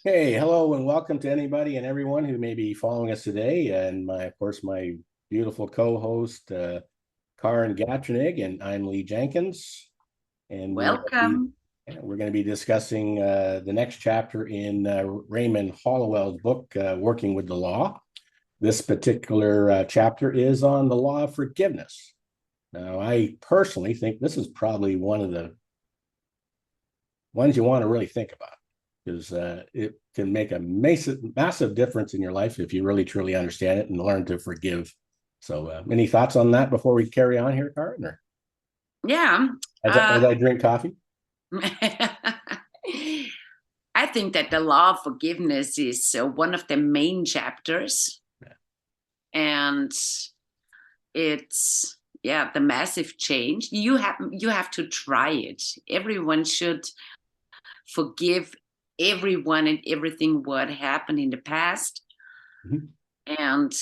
Hey, hello, and welcome to anybody and everyone who may be following us today. And of course, my beautiful co-host, Karen Gatrinig, and I'm Lee Jenkins. And Welcome. we're going to be discussing the next chapter in Raymond Hollowell's book, Working with the Law. This particular chapter is on the law of forgiveness. Now, I personally think this is probably one of the ones you want to really think about because it can make a massive difference in your life if you really truly understand it and learn to forgive. So, any thoughts on that before we carry on here, Karen? Or Yeah. as Uh, I drink coffee? I think that the law of forgiveness is one of the main chapters, Yeah. and it's the massive change. You have to try it. Everyone should forgive everyone and everything what happened in the past, Mhm. and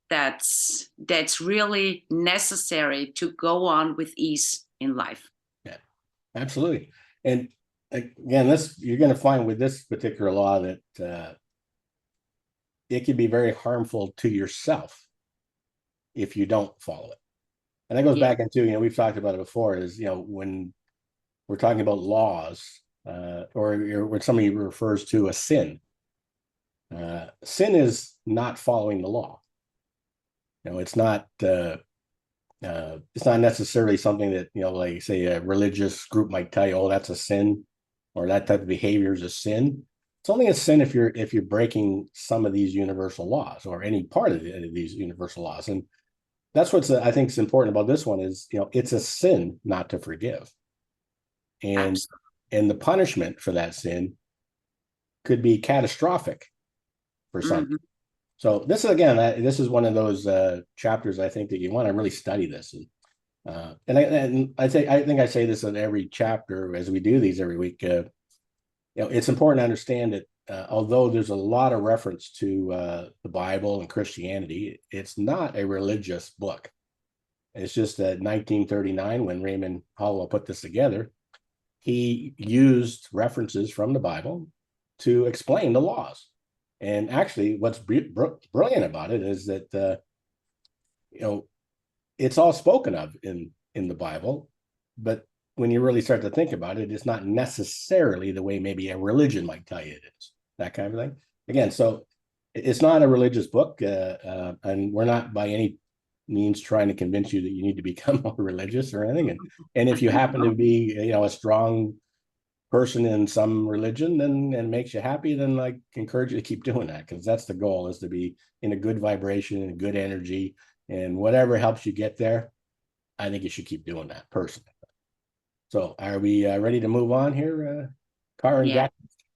that's really necessary to go on with ease in life. Yeah, absolutely. And again, this you're going to find with this particular law that it can be very harmful to yourself if you don't follow it. And that goes Yeah. back into, we've talked about it before, is, when we're talking about laws, or when somebody refers to a sin. Sin is not following the law. It's not necessarily something that, like say a religious group might tell you, oh, that's a sin, or that type of behavior is a sin. It's only a sin if you're breaking some of these universal laws or any part of these universal laws. And that's what's I think is important about this one is, it's a sin not to forgive, and Absolutely. and the punishment for that sin could be catastrophic for some. Mhm. So this is again, this is one of those chapters I think that you want to really study this, and I think I say this in every chapter as we do these every week. It's important to understand that although there's a lot of reference to the Bible and Christianity, it's not a religious book. It's just that 1939, when Raymond Hollowell put this together, he used references from the Bible to explain the laws. And actually, what's brilliant about it is that you know it's all spoken of in the Bible, but when you really start to think about it, it's not necessarily the way maybe a religion might tell you it is. That kind of thing. Again, so it's not a religious book, and we're not by any means trying to convince you that you need to become more religious or anything. And if you happen to be, a strong person in some religion, then and makes you happy, then like encourage you to keep doing that, because that's the goal, is to be in a good vibration and good energy, and whatever helps you get there, I think you should keep doing that personally. So are we ready to move on here, Karen? Yeah,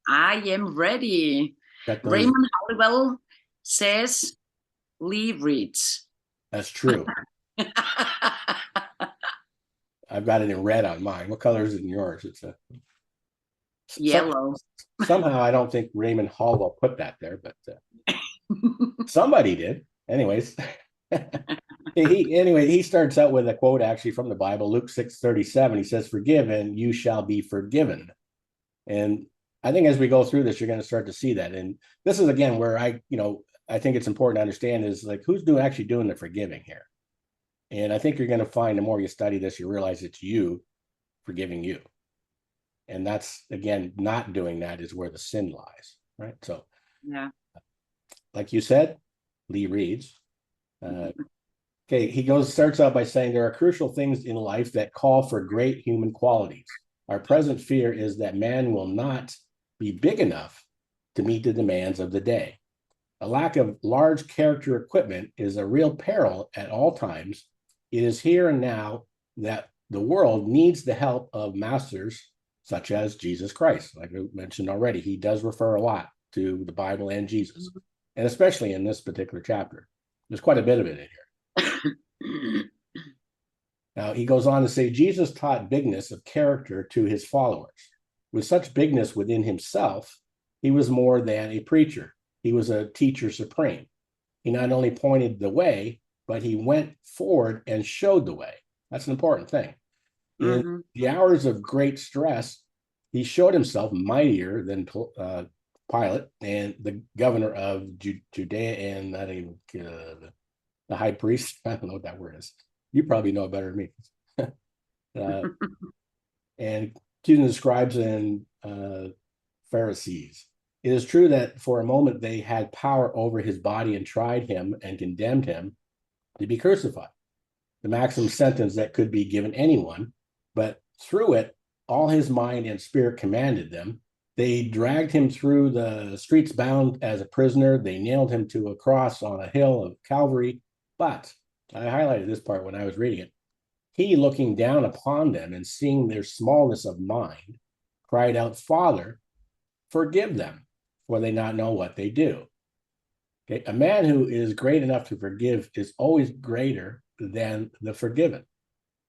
I am ready. Got those? Raymond Halliwell says, Lee reads. That's true. I've got it in red on mine. What color is it in yours? It's a some, Yellow. somehow I don't think Raymond Hallwell put that there, but somebody did. Anyways, he starts out with a quote actually from the Bible, Luke 6:37. He says, "Forgive, and you shall be forgiven." And I think as we go through this, you're going to start to see that. And this is again where I think it's important to understand is like who's actually doing the forgiving here. And I think you're going to find the more you study this, you realize it's you forgiving you. And that's again, not doing that is where the sin lies, right? So, Yeah. like you said, Lee reads. Uh, okay, starts out by saying there are crucial things in life that call for great human qualities. Our present fear is that man will not be big enough to meet the demands of the day. A lack of large character equipment is a real peril at all times. It is here and now that the world needs the help of masters such as Jesus Christ. Like I mentioned already, he does refer a lot to the Bible and Jesus, and especially in this particular chapter. There's quite a bit of it in here. Now, he goes on to say Jesus taught bigness of character to his followers. With such bigness within himself, he was more than a preacher, he was a teacher supreme. He not only pointed the way, but he went forward and showed the way. That's an important thing. In Hmm. the hours of great stress, he showed himself mightier than Pilate and the governor of Judea and not even the high priest. I don't know what that word is. You probably know it better than me. And accusing the scribes and Pharisees. It is true that for a moment they had power over his body and tried him and condemned him to be crucified, the maximum sentence that could be given anyone. But through it, all his mind and spirit commanded them. They dragged him through the streets bound as a prisoner. They nailed him to a cross on a hill of Calvary. But I highlighted this part when I was reading it. He, looking down upon them and seeing their smallness of mind, cried out, Father, forgive them, for they not know what they do. Okay, a man who is great enough to forgive is always greater than the forgiven.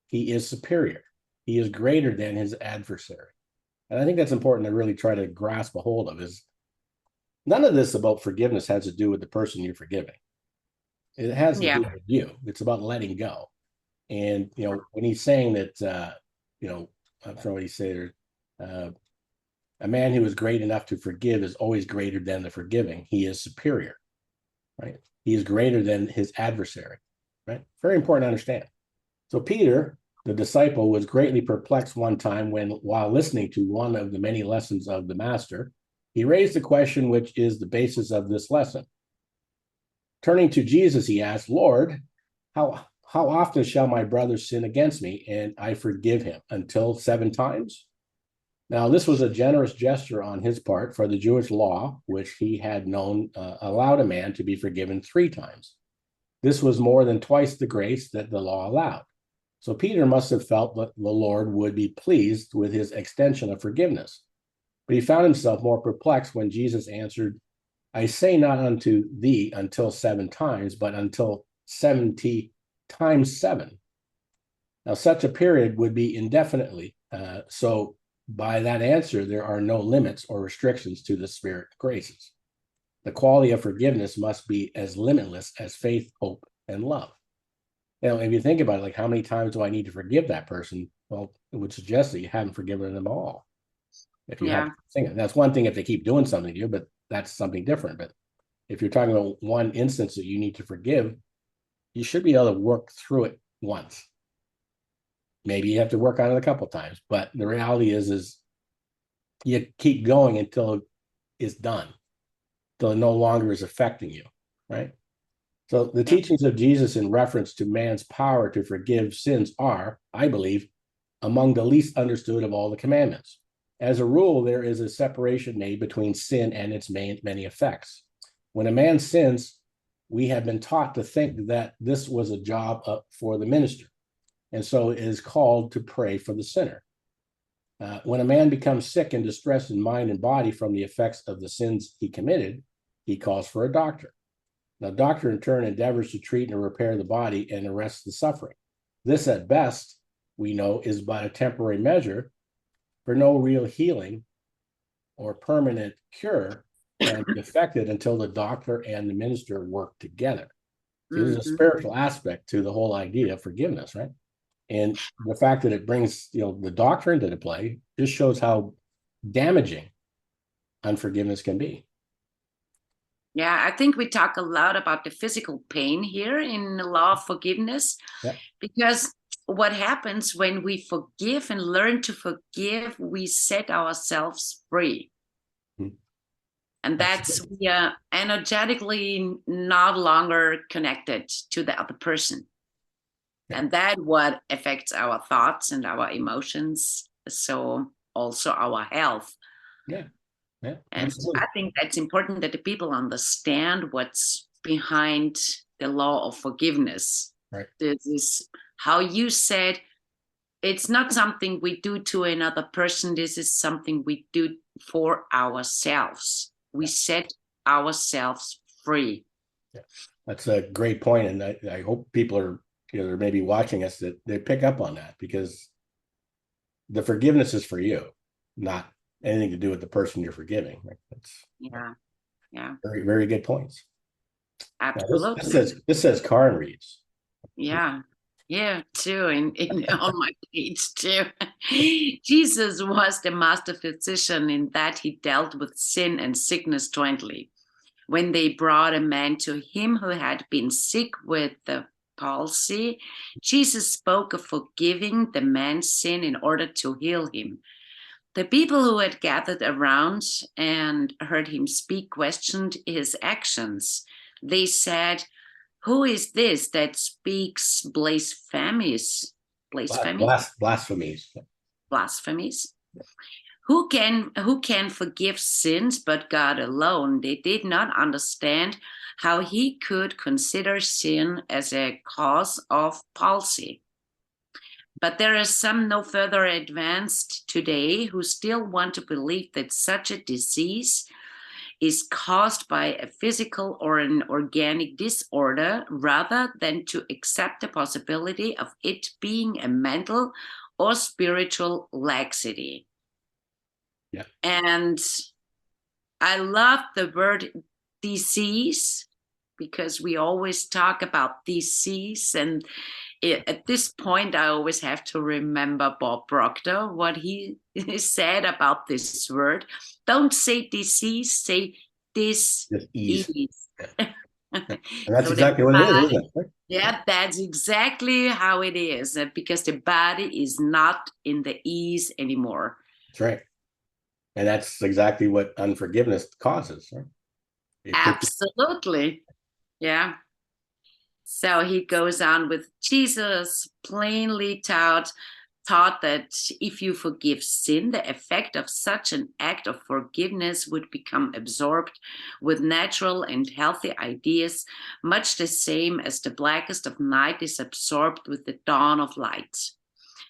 He is superior. He is greater than his adversary. And I think that's important to really try to grasp a hold of, is none of this about forgiveness has to do with the person you're forgiving. It has to Yeah. do with you. It's about letting go. And, when he's saying that, I'm sorry what he said, a man who is great enough to forgive is always greater than the forgiving. He is superior, right? He is greater than his adversary, right? Very important to understand. So Peter, the disciple, was greatly perplexed one time when, while listening to one of the many lessons of the master, he raised the question which is the basis of this lesson. Turning to Jesus, he asked, Lord, how often shall my brother sin against me and I forgive him? Until 7 times? Now, this was a generous gesture on his part, for the Jewish law, which he had known, allowed a man to be forgiven 3 times. This was more than twice the grace that the law allowed. So Peter must have felt that the Lord would be pleased with his extension of forgiveness. But he found himself more perplexed when Jesus answered, I say not unto thee until 7 times, but until 70 times 7. Now, such a period would be indefinitely. So by that answer, there are no limits or restrictions to the Spirit graces. The quality of forgiveness must be as limitless as faith, hope, and love. If you think about it, like how many times do I need to forgive that person? Well, it would suggest that you haven't forgiven them all. If you have Yeah. to think it. That's one thing if they keep doing something to you, but that's something different. But if you're talking about one instance that you need to forgive, you should be able to work through it once. Maybe you have to work on it a couple times, but the reality is you keep going until it's done, until it no longer is affecting you, right? So the Yeah. teachings of Jesus in reference to man's power to forgive sins are, I believe, among the least understood of all the commandments. As a rule, there is a separation made between sin and its many effects. When a man sins, we have been taught to think that this was a job for the minister, and so it is called to pray for the sinner. When a man becomes sick and distressed in mind and body from the effects of the sins he committed, he calls for a doctor. Now, doctor in turn endeavors to treat and repair the body and arrest the suffering. This, at best, we know, is but a temporary measure, for no real healing or permanent cure can be effected until the doctor and the minister work together. So there's a spiritual aspect to the whole idea of forgiveness, right? And the fact that it brings the doctor into the play just shows how damaging unforgiveness can be. Yeah, I think we talk a lot about the physical pain here in the law of forgiveness, Yeah. because what happens when we forgive and learn to forgive, we set ourselves free. Mhm. And that's, we are energetically not longer connected to the other person. Yeah. And that what affects our thoughts and our emotions. So also our health. Yeah. Yeah. And Absolutely. I think that's important that the people understand what's behind the law of forgiveness. Right. This is how you said, it's not something we do to another person. This is something we do for ourselves. We set ourselves free. Yeah. That's a great point. And I hope people are, they're maybe watching us, that they pick up on that, because the forgiveness is for you, not anything to do with the person you're forgiving. Right? That's Yeah. very, very good points. Now, Absolutely. this says Karen reads. Yeah. Yeah, too, in on my page too. Jesus was the master physician in that he dealt with sin and sickness jointly. When they brought a man to him who had been sick with the palsy, Jesus spoke of forgiving the man's sin in order to heal him. The people who had gathered around and heard him speak questioned his actions. They said, "Who is this that speaks blasphemies? Blasphemy? Blasphemies. Blasphemies? Who can forgive sins but God alone?" They did not understand how he could consider sin as a cause of palsy. But there are some no further advanced today who still want to believe that such a disease is caused by a physical or an organic disorder rather than to accept the possibility of it being a mental or spiritual laxity. Yeah. And I love the word disease because we always talk about disease. And at this point, I always have to remember Bob Proctor, what he said about this word. Don't say disease, say dis Just ease. ease. Yeah. And that's So the exactly what it is, body, isn't it? yeah, that's exactly how it is, because the body is not in the ease anymore. That's right. And that's exactly what unforgiveness causes. Right? Absolutely. Yeah. So he goes on with Jesus plainly taught that if you forgive sin, the effect of such an act of forgiveness would become absorbed with natural and healthy ideas, much the same as the blackest of night is absorbed with the dawn of light.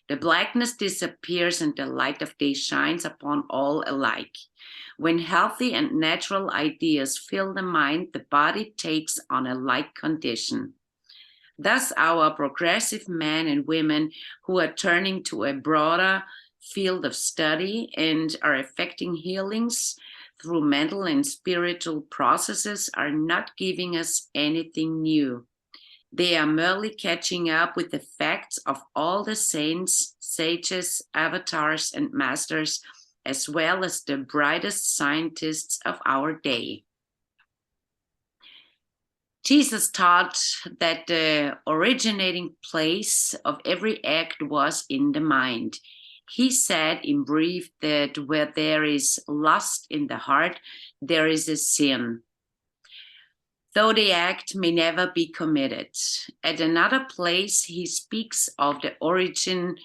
The blackness disappears and the light of day shines upon all alike. When healthy and natural ideas fill the mind, the body takes on a like condition. Thus, our progressive men and women who are turning to a broader field of study and are effecting healings through mental and spiritual processes are not giving us anything new. They are merely catching up with the facts of all the saints, sages, avatars, and masters, as well as the brightest scientists of our day. Jesus taught that the originating place of every act was in the mind. He said in brief that where there is lust in the heart, there is a sin, though the act may never be committed. At another place, he speaks of the origin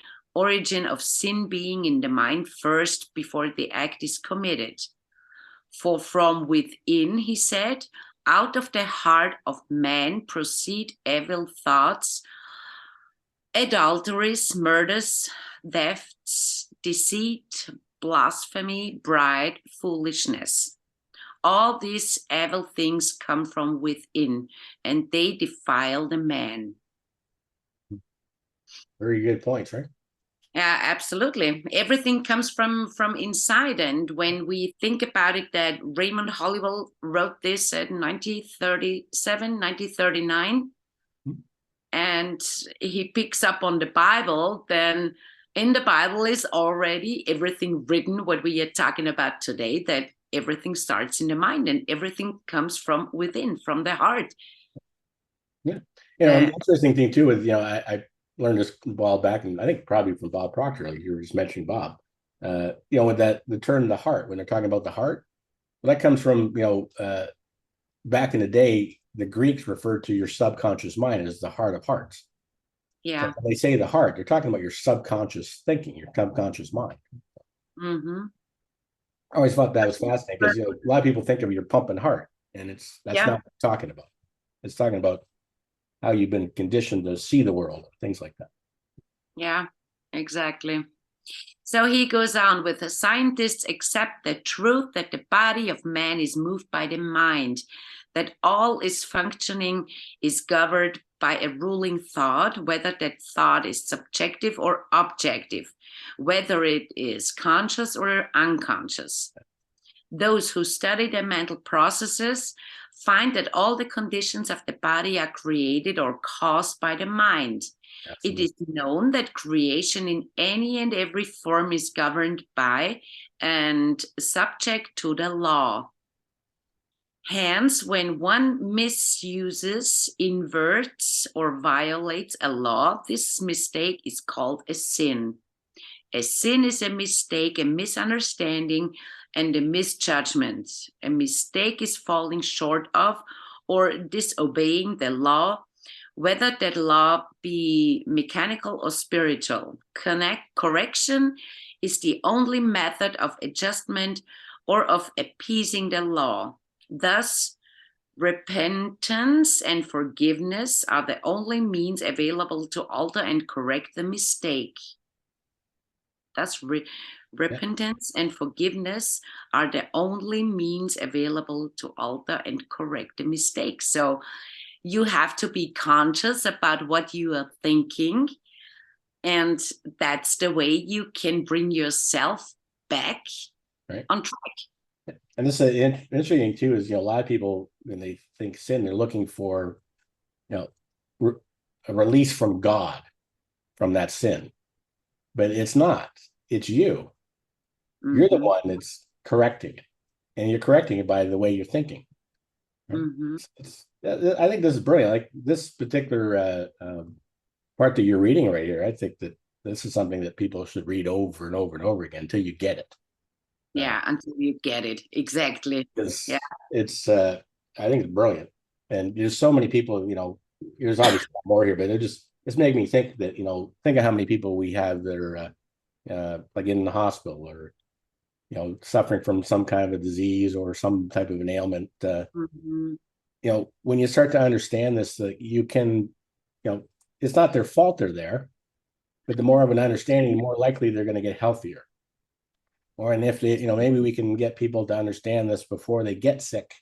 of sin being in the mind first before the act is committed. For from within, he said, out of the heart of man proceed evil thoughts, adulteries, murders, thefts, deceit, blasphemy, pride, foolishness. All these evil things come from within, and they defile the man. Very good points, right? Yeah, absolutely. Everything comes from inside, and when we think about it, that Raymond Holliwell wrote this at 1937, 1939, and he picks up on the Bible, then in the Bible is already everything written, what we are talking about today, that everything starts in the mind and everything comes from within, from the heart. Yeah. An interesting thing too is, I learned this a while back, and I think probably from Bob Proctor, like you were just mentioning Bob, with that, the term the heart, when they're talking about the heart, well, that comes from, back in the day, the Greeks referred to your subconscious mind as the heart of hearts. Yeah. So when they say the heart, they're talking about your subconscious thinking, your subconscious mind. Mm-hmm. I always thought that was fascinating because, a lot of people think of your pumping heart, and that's not what I'm talking about. It's talking about how you've been conditioned to see the world, things like that. Yeah, exactly. So he goes on with, the scientists accept the truth that the body of man is moved by the mind, that all its functioning is governed by a ruling thought, whether that thought is subjective or objective, whether it is conscious or unconscious. Those who study the mental processes find that all the conditions of the body are created or caused by the mind. It Absolutely. is known that creation in any and every form is governed by and subject to the law. Hence, when one misuses, inverts, or violates a law, this mistake is called a sin. A sin is a mistake, a misunderstanding, and a misjudgment. A mistake is falling short of or disobeying the law, whether that law be mechanical or spiritual. Correction is the only method of adjustment or of appeasing the law. Thus, repentance and forgiveness are the only means available to alter and correct the mistake. Thus, repentance and forgiveness are the only means available to alter and correct the mistake. So you have to be conscious about what you are thinking. And that's the way you can bring yourself back on track. And this is interesting too, is, a lot of people, when they think sin, they're looking for, a release from God from that sin, but it's not. It's you. You're the one that's correcting it, and you're correcting it by the way you're thinking. Right? I think this is brilliant. Like this particular part that you're reading right here, I think that this is something that people should read over and over and over again until you get it. Yeah, until you get it. Exactly. Yeah. It's I think it's brilliant. And there's so many people, there's obviously more here, but it's making me think that, think of how many people we have that are like in the hospital or, suffering from some kind of a disease or some type of an ailment. When you start to understand this, you can, it's not their fault they're there, but the more of an understanding, the more likely they're going to get healthier. Or, and if they, maybe we can get people to understand this before they get sick,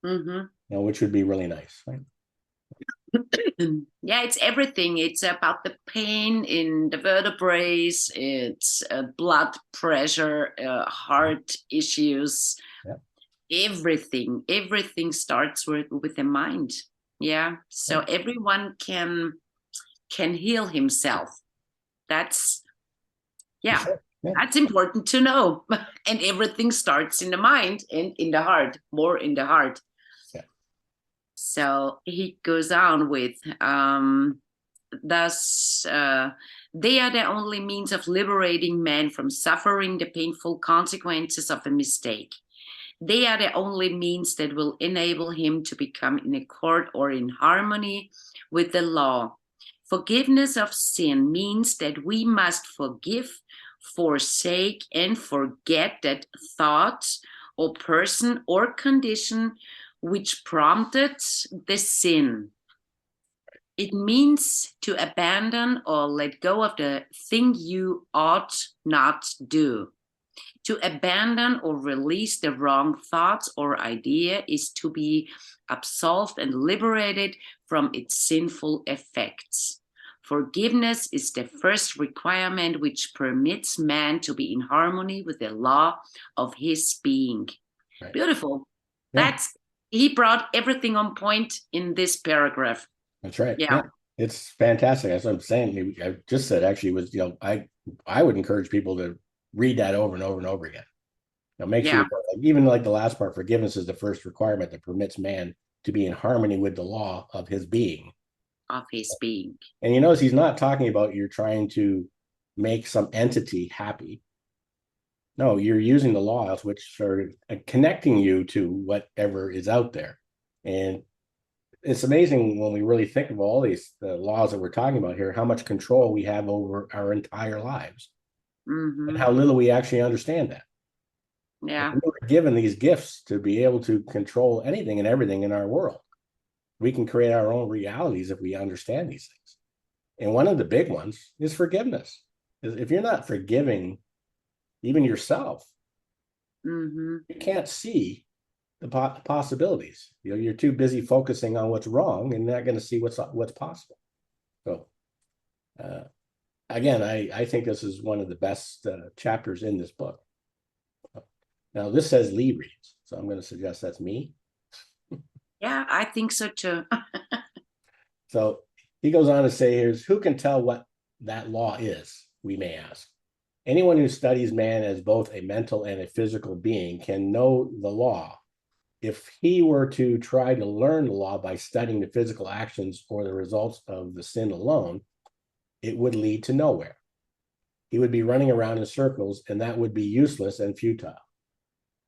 which would be really nice, right? Yeah, it's everything. It's about the pain in the vertebrae. It's blood pressure, heart issues. Everything starts with the mind. Yeah, so everyone can heal himself. That's that's important to know. And everything starts in the mind and in the heart, more in the heart. So he goes on with, thus, they are the only means of liberating man from suffering the painful consequences of a mistake. They are the only means that will enable him to become in accord or in harmony with the law. Forgiveness of sin means that we must forgive, forsake, and forget that thought or person or condition which prompted the sin. It means to abandon or let go of the thing you ought not do. To abandon or release the wrong thoughts or idea is to be absolved and liberated from its sinful effects. Forgiveness is the first requirement which permits man to be in harmony with the law of his being. Beautiful. He brought everything on point in this paragraph. That's right. Yeah. It's fantastic. As I'm saying, I just said actually was, I would encourage people to read that over and over and over again. Make sure, even like the last part, forgiveness is the first requirement that permits man to be in harmony with the law of his being. Of his being. And you notice he's not talking about you're trying to make some entity happy. No, you're using the laws which are connecting you to whatever is out there. And it's amazing when we really think of all these the laws that we're talking about here, how much control we have over our entire lives, and how little we actually understand that. Yeah, we were given these gifts to be able to control anything and everything in our world. We can create our own realities if we understand these things. And one of the big ones is forgiveness. If you're not forgiving even yourself, you can't see the possibilities. You're too busy focusing on what's wrong and not going to see what's possible. So again, I think this is one of the best chapters in this book. Now this says Lee reads, so I'm going to suggest that's me. Yeah, I think so too. So He goes on to say, here's who can tell what that law is, we may ask. Anyone who studies man as both a mental and a physical being can know the law. If he were to try to learn the law by studying the physical actions or the results of the sin alone, it would lead to nowhere. He would be running around in circles, and that would be useless and futile.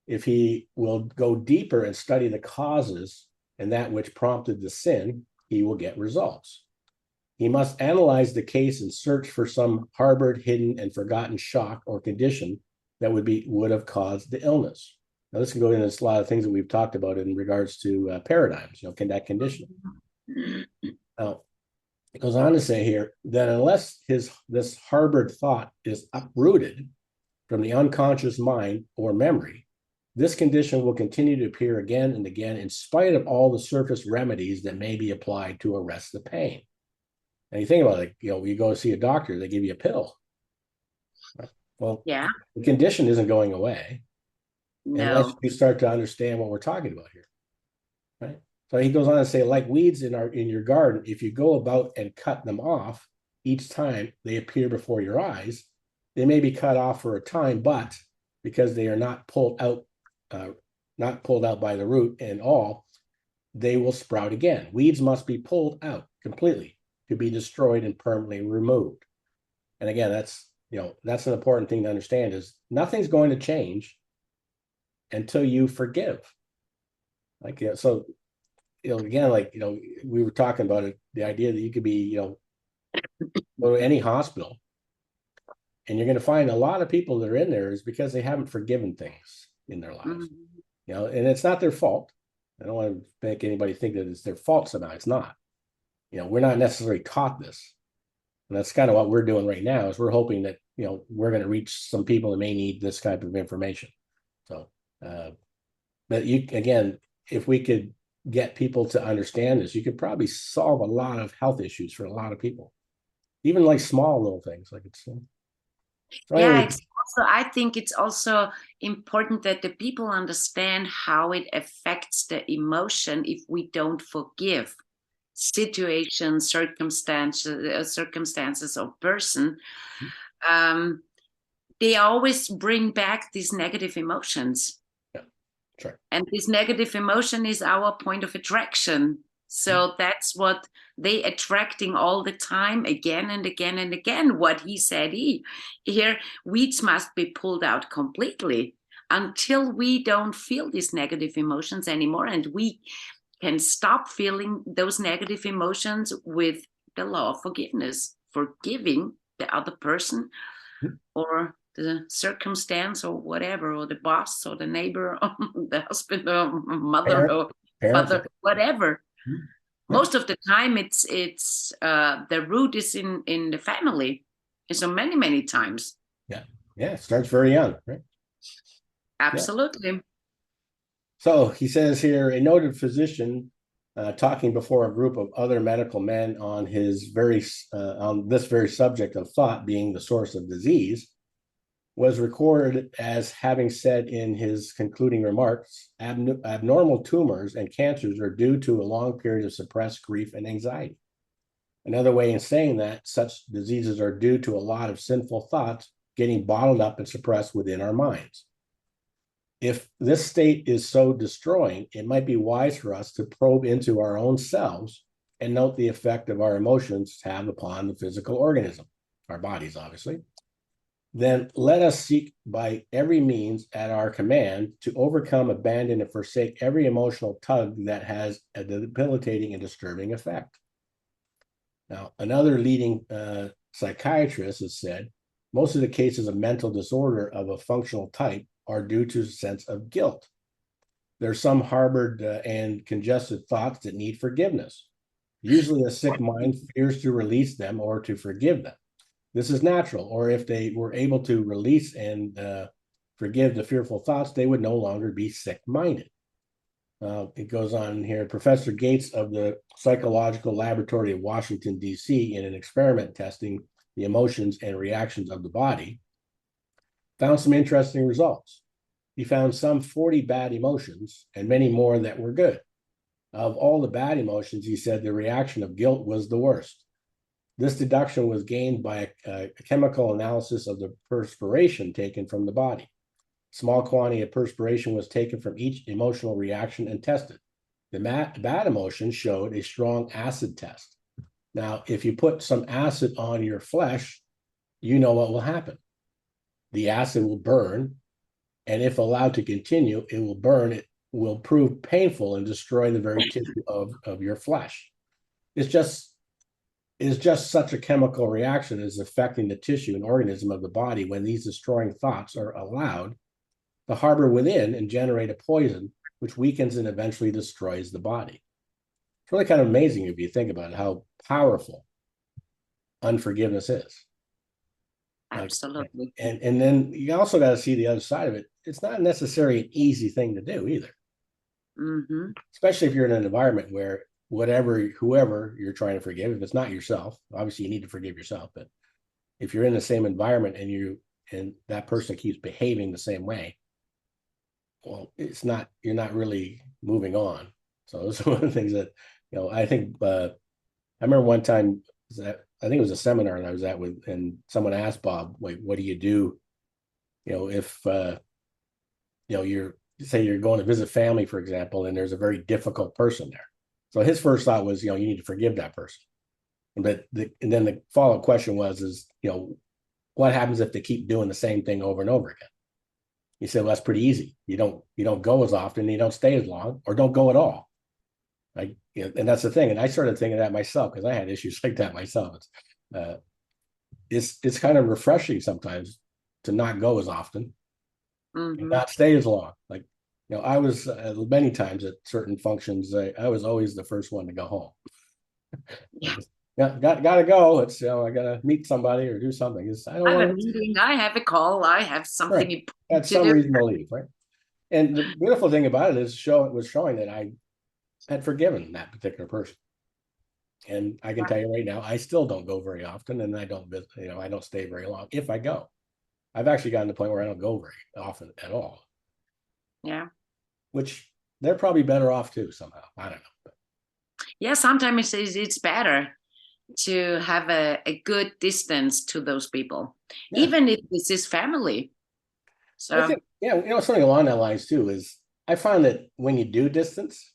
If he will go deeper and study the causes and that which prompted the sin, he will get results. He must analyze the case and search for some harbored, hidden, and forgotten shock or condition that would have caused the illness. Now, this can go into a lot of things that we've talked about in regards to paradigms, that condition. Now, it goes on to say here that unless this harbored thought is uprooted from the unconscious mind or memory, this condition will continue to appear again and again in spite of all the surface remedies that may be applied to arrest the pain. And you think about it, you go see a doctor, they give you a pill. Well, Yeah. the condition isn't going away unless you start to understand what we're talking about here, right? So he goes on to say, like weeds in your garden, if you go about and cut them off each time they appear before your eyes, they may be cut off for a time, but because they are not pulled out by the root and all, they will sprout again. Weeds must be pulled out completely to be destroyed and permanently removed. And again, that's an important thing to understand is nothing's going to change until you forgive. So again, we were talking about it, the idea that you could be, go to any hospital and you're going to find a lot of people that are in there is because they haven't forgiven things in their lives, and it's not their fault. I don't want to make anybody think that it's their fault somehow. It's not. We're not necessarily taught this. And that's kind of what we're doing right now is we're hoping that, we're going to reach some people that may need this type of information. So, but again, if we could get people to understand this, you could probably solve a lot of health issues for a lot of people, even like small little things like it's. So anyway, I think it's also important that the people understand how it affects the emotion if we don't forgive situations, circumstances or person. They always bring back these negative emotions. Yeah, sure. And this negative emotion is our point of attraction. So that's what they attracting all the time, again and again and again. What he said here, weeds must be pulled out completely until we don't feel these negative emotions anymore, and we can stop feeling those negative emotions with the law of forgiveness, forgiving the other person or the circumstance or whatever, or the boss or the neighbor or the husband or mother or father, whatever. Most of the time it's the root is in the family. And so many times. Yeah, it starts very young, right? Absolutely. Yeah. So he says here, a noted physician talking before a group of other medical men on this very subject of thought being the source of disease, was recorded as having said in his concluding remarks, abnormal tumors and cancers are due to a long period of suppressed grief and anxiety. Another way in saying that, such diseases are due to a lot of sinful thoughts getting bottled up and suppressed within our minds. If this state is so destroying, it might be wise for us to probe into our own selves and note the effect of our emotions have upon the physical organism, our bodies, obviously. Then let us seek by every means at our command to overcome, abandon, and forsake every emotional tug that has a debilitating and disturbing effect. Now, another leading psychiatrist has said, most of the cases of mental disorder of a functional type are due to a sense of guilt. There's some harbored and congested thoughts that need forgiveness. Usually a sick mind fears to release them or to forgive them. This is natural, or if they were able to release and forgive the fearful thoughts, they would no longer be sick-minded. It goes on here, Professor Gates of the Psychological Laboratory of Washington, D.C., in an experiment testing the emotions and reactions of the body, found some interesting results. He found some 40 bad emotions and many more that were good. Of all the bad emotions, he said the reaction of guilt was the worst. This deduction was gained by a chemical analysis of the perspiration taken from the body. Small quantity of perspiration was taken from each emotional reaction and tested. The bad emotion showed a strong acid test. Now, if you put some acid on your flesh, you know what will happen. The acid will burn, and if allowed to continue, it will burn. It will prove painful and destroy the very tissue of your flesh. It's just such a chemical reaction is affecting the tissue and organism of the body when these destroying thoughts are allowed to harbor within and generate a poison which weakens and eventually destroys the body. It's really kind of amazing if you think about it, how powerful unforgiveness is. Absolutely. And then you also got to see the other side of it. It's not necessarily an easy thing to do either. Mm-hmm. Especially if you're in an environment where whoever you're trying to forgive, if it's not yourself, obviously you need to forgive yourself, but if you're in the same environment and that person keeps behaving the same way, well, you're not really moving on. So those are one of the things that, I think, I remember one time that I think it was a seminar that I was at and someone asked Bob, wait, what do you do? If, you're going to visit family, for example, and there's a very difficult person there. So his first thought was, you need to forgive that person. And then the follow-up question was, what happens if they keep doing the same thing over and over again? He said, well, that's pretty easy. You don't go as often, you don't stay as long, or don't go at all. Like, and that's the thing. And I started thinking that myself because I had issues like that myself. It's kind of refreshing sometimes to not go as often, and not stay as long. Like, I was many times at certain functions, I was always the first one to go home. Yeah. Gotta go. It's I gotta meet somebody or do something. I don't I have want a meeting, I have a call, I have something right. important That's to some do. reason to leave, right? And the beautiful thing about it is it was showing that I had forgiven that particular person. And I can tell you right now, I still don't go very often, and I don't visit, I don't stay very long if I go. I've actually gotten to the point where I don't go very often at all. Yeah. Which they're probably better off too somehow. I don't know. Yeah, sometimes it's better to have a good distance to those people, Yeah. even if this is family. I So think, something along that lines too is I found that when you do distance,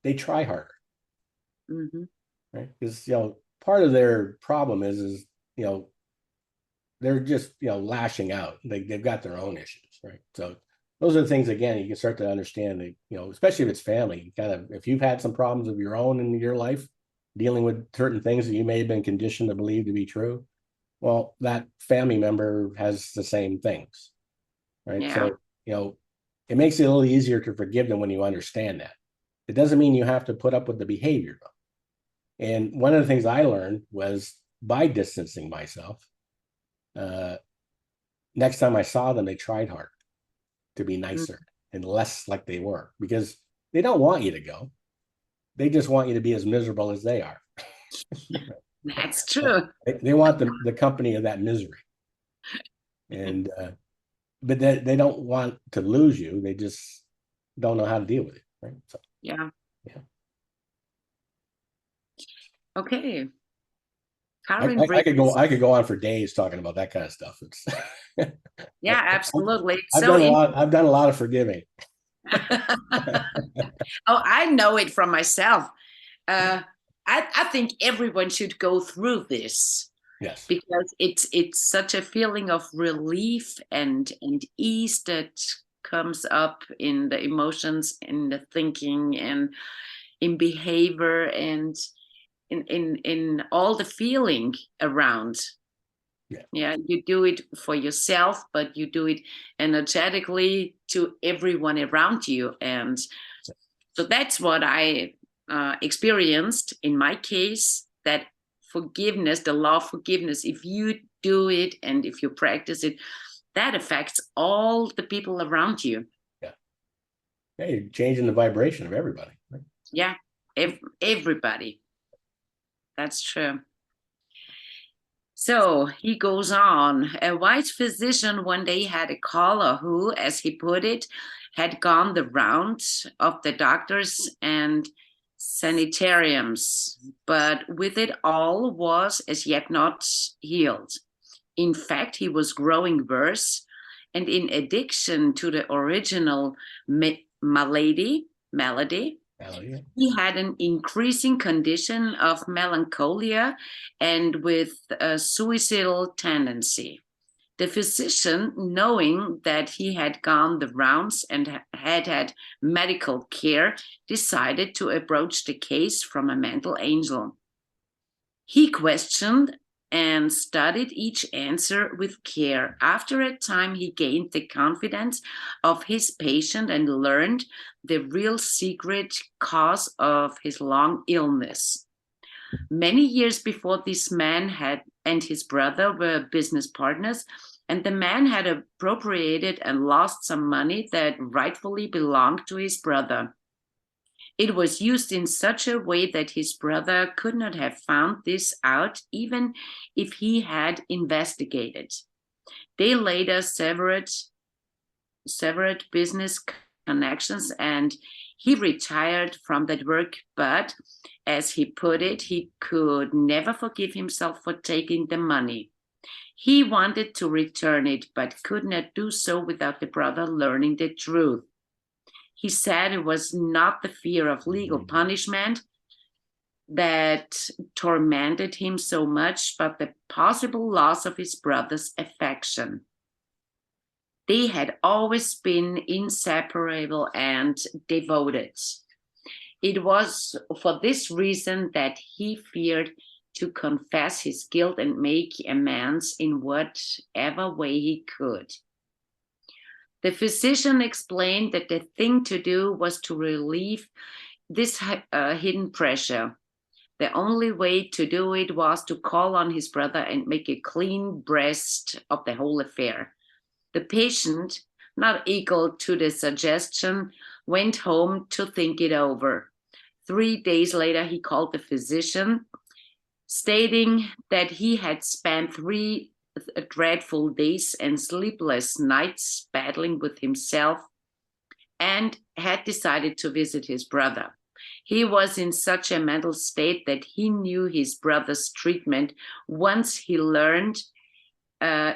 they try harder. Right? Because part of their problem is they're just lashing out. They've got their own issues, right? So those are the things, again, you can start to understand that, especially if it's family, kind of, if you've had some problems of your own in your life dealing with certain things that you may have been conditioned to believe to be true, well, that family member has the same things, right? yeah. So it makes it a little easier to forgive them when you understand that. It doesn't mean you have to put up with the behavior though. And one of the things I learned was by distancing myself, next time I saw them, they tried harder to be nicer and less like they were, because they don't want you to go. They just want you to be as miserable as they are. That's true. They want the company of that misery. And, but they don't want to lose you. They just don't know how to deal with it. Right. So, Yeah. yeah. Okay. I could go on for days talking about that kind of stuff. It's Yeah, absolutely. It's I've so done a lot of forgiving. Oh, I know it from myself. I think everyone should go through this. Yes. Because it's such a feeling of relief and ease that comes up in the emotions, in the thinking, and in behavior, and in all the feeling around. Yeah, you do it for yourself, but you do it energetically to everyone around you. And so that's what I experienced in my case, that forgiveness, the law of forgiveness, if you do it and if you practice it, that affects all the people around you. Yeah. Yeah, you're changing the vibration of everybody. Right? Yeah, everybody. That's true. So he goes on. A white physician one day had a caller who, as he put it, had gone the round of the doctors and sanitariums, but with it all was as yet not healed. In fact, he was growing worse, and in addition to the original malady, he had an increasing condition of melancholia and with a suicidal tendency. The physician, knowing that he had gone the rounds and had medical care, decided to approach the case from a mental angle. He questioned and studied each answer with care. After a time, he gained the confidence of his patient and learned the real secret cause of his long illness. Many years before, this man and his brother were business partners, and the man had appropriated and lost some money that rightfully belonged to his brother. It was used in such a way that his brother could not have found this out even if he had investigated. They later severed business connections and he retired from that work, but as he put it, he could never forgive himself for taking the money. He wanted to return it, but could not do so without the brother learning the truth. He said it was not the fear of legal punishment that tormented him so much, but the possible loss of his brother's affection. They had always been inseparable and devoted. It was for this reason that he feared to confess his guilt and make amends in whatever way he could. The physician explained that the thing to do was to relieve this hidden pressure. The only way to do it was to call on his brother and make a clean breast of the whole affair. The patient, not equal to the suggestion, went home to think it over. 3 days later, he called the physician, stating that he had spent 3 dreadful days and sleepless nights battling with himself and had decided to visit his brother. He was in such a mental state that he knew his brother's treatment once he learned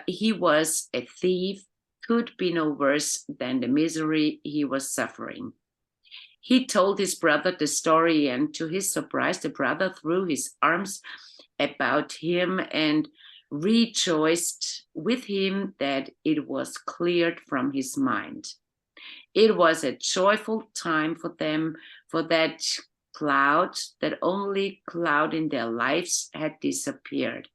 he was a thief could be no worse than the misery he was suffering. He told his brother the story, and to his surprise, the brother threw his arms about him and rejoiced with him that it was cleared from his mind. It was a joyful time for them, for that cloud, that only cloud in their lives, had disappeared.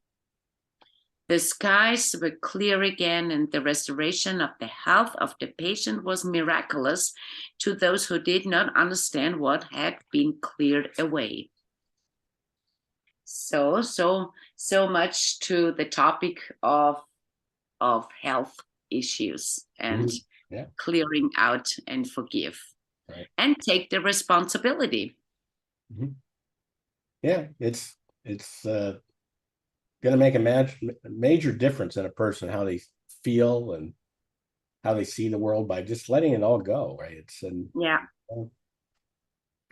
The skies were clear again, and the restoration of the health of the patient was miraculous to those who did not understand what had been cleared away. So much to the topic of health issues and clearing out and forgive, right, and take the responsibility. Mm-hmm. Yeah, it's going to make a major difference in a person, how they feel and how they see the world, by just letting it all go, right?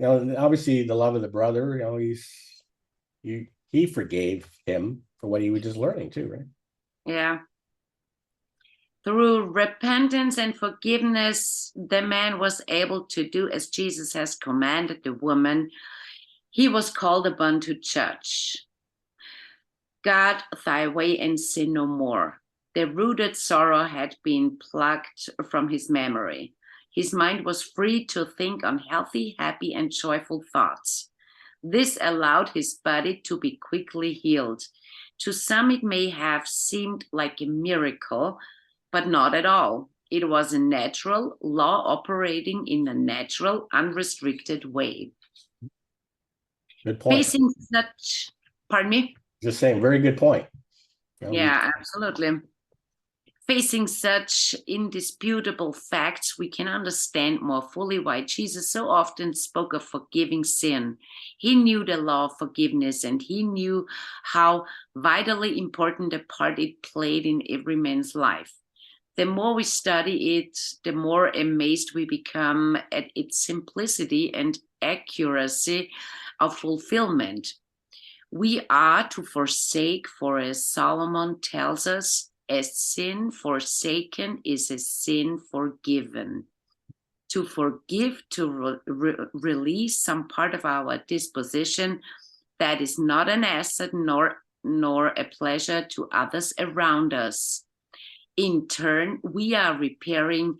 Obviously the love of the brother, he forgave him for what he was just learning too, right? Yeah. Through repentance and forgiveness, the man was able to do as Jesus has commanded the woman he was called upon to judge. God, thy way and sin no more. The rooted sorrow had been plucked from his memory. His mind was free to think on healthy, happy, and joyful thoughts. This allowed his body to be quickly healed. To some, it may have seemed like a miracle, but not at all. It was a natural law operating in a natural, unrestricted way. Good point. Facing such, pardon me? Just saying, very good point. Yeah, absolutely. Facing such indisputable facts, we can understand more fully why Jesus so often spoke of forgiving sin. He knew the law of forgiveness, and he knew how vitally important a part it played in every man's life. The more we study it, the more amazed we become at its simplicity and accuracy of fulfillment. We are to forsake, for as Solomon tells us, a sin forsaken is a sin forgiven. To forgive, to release some part of our disposition that is not an asset nor a pleasure to others around us. In turn, we are repairing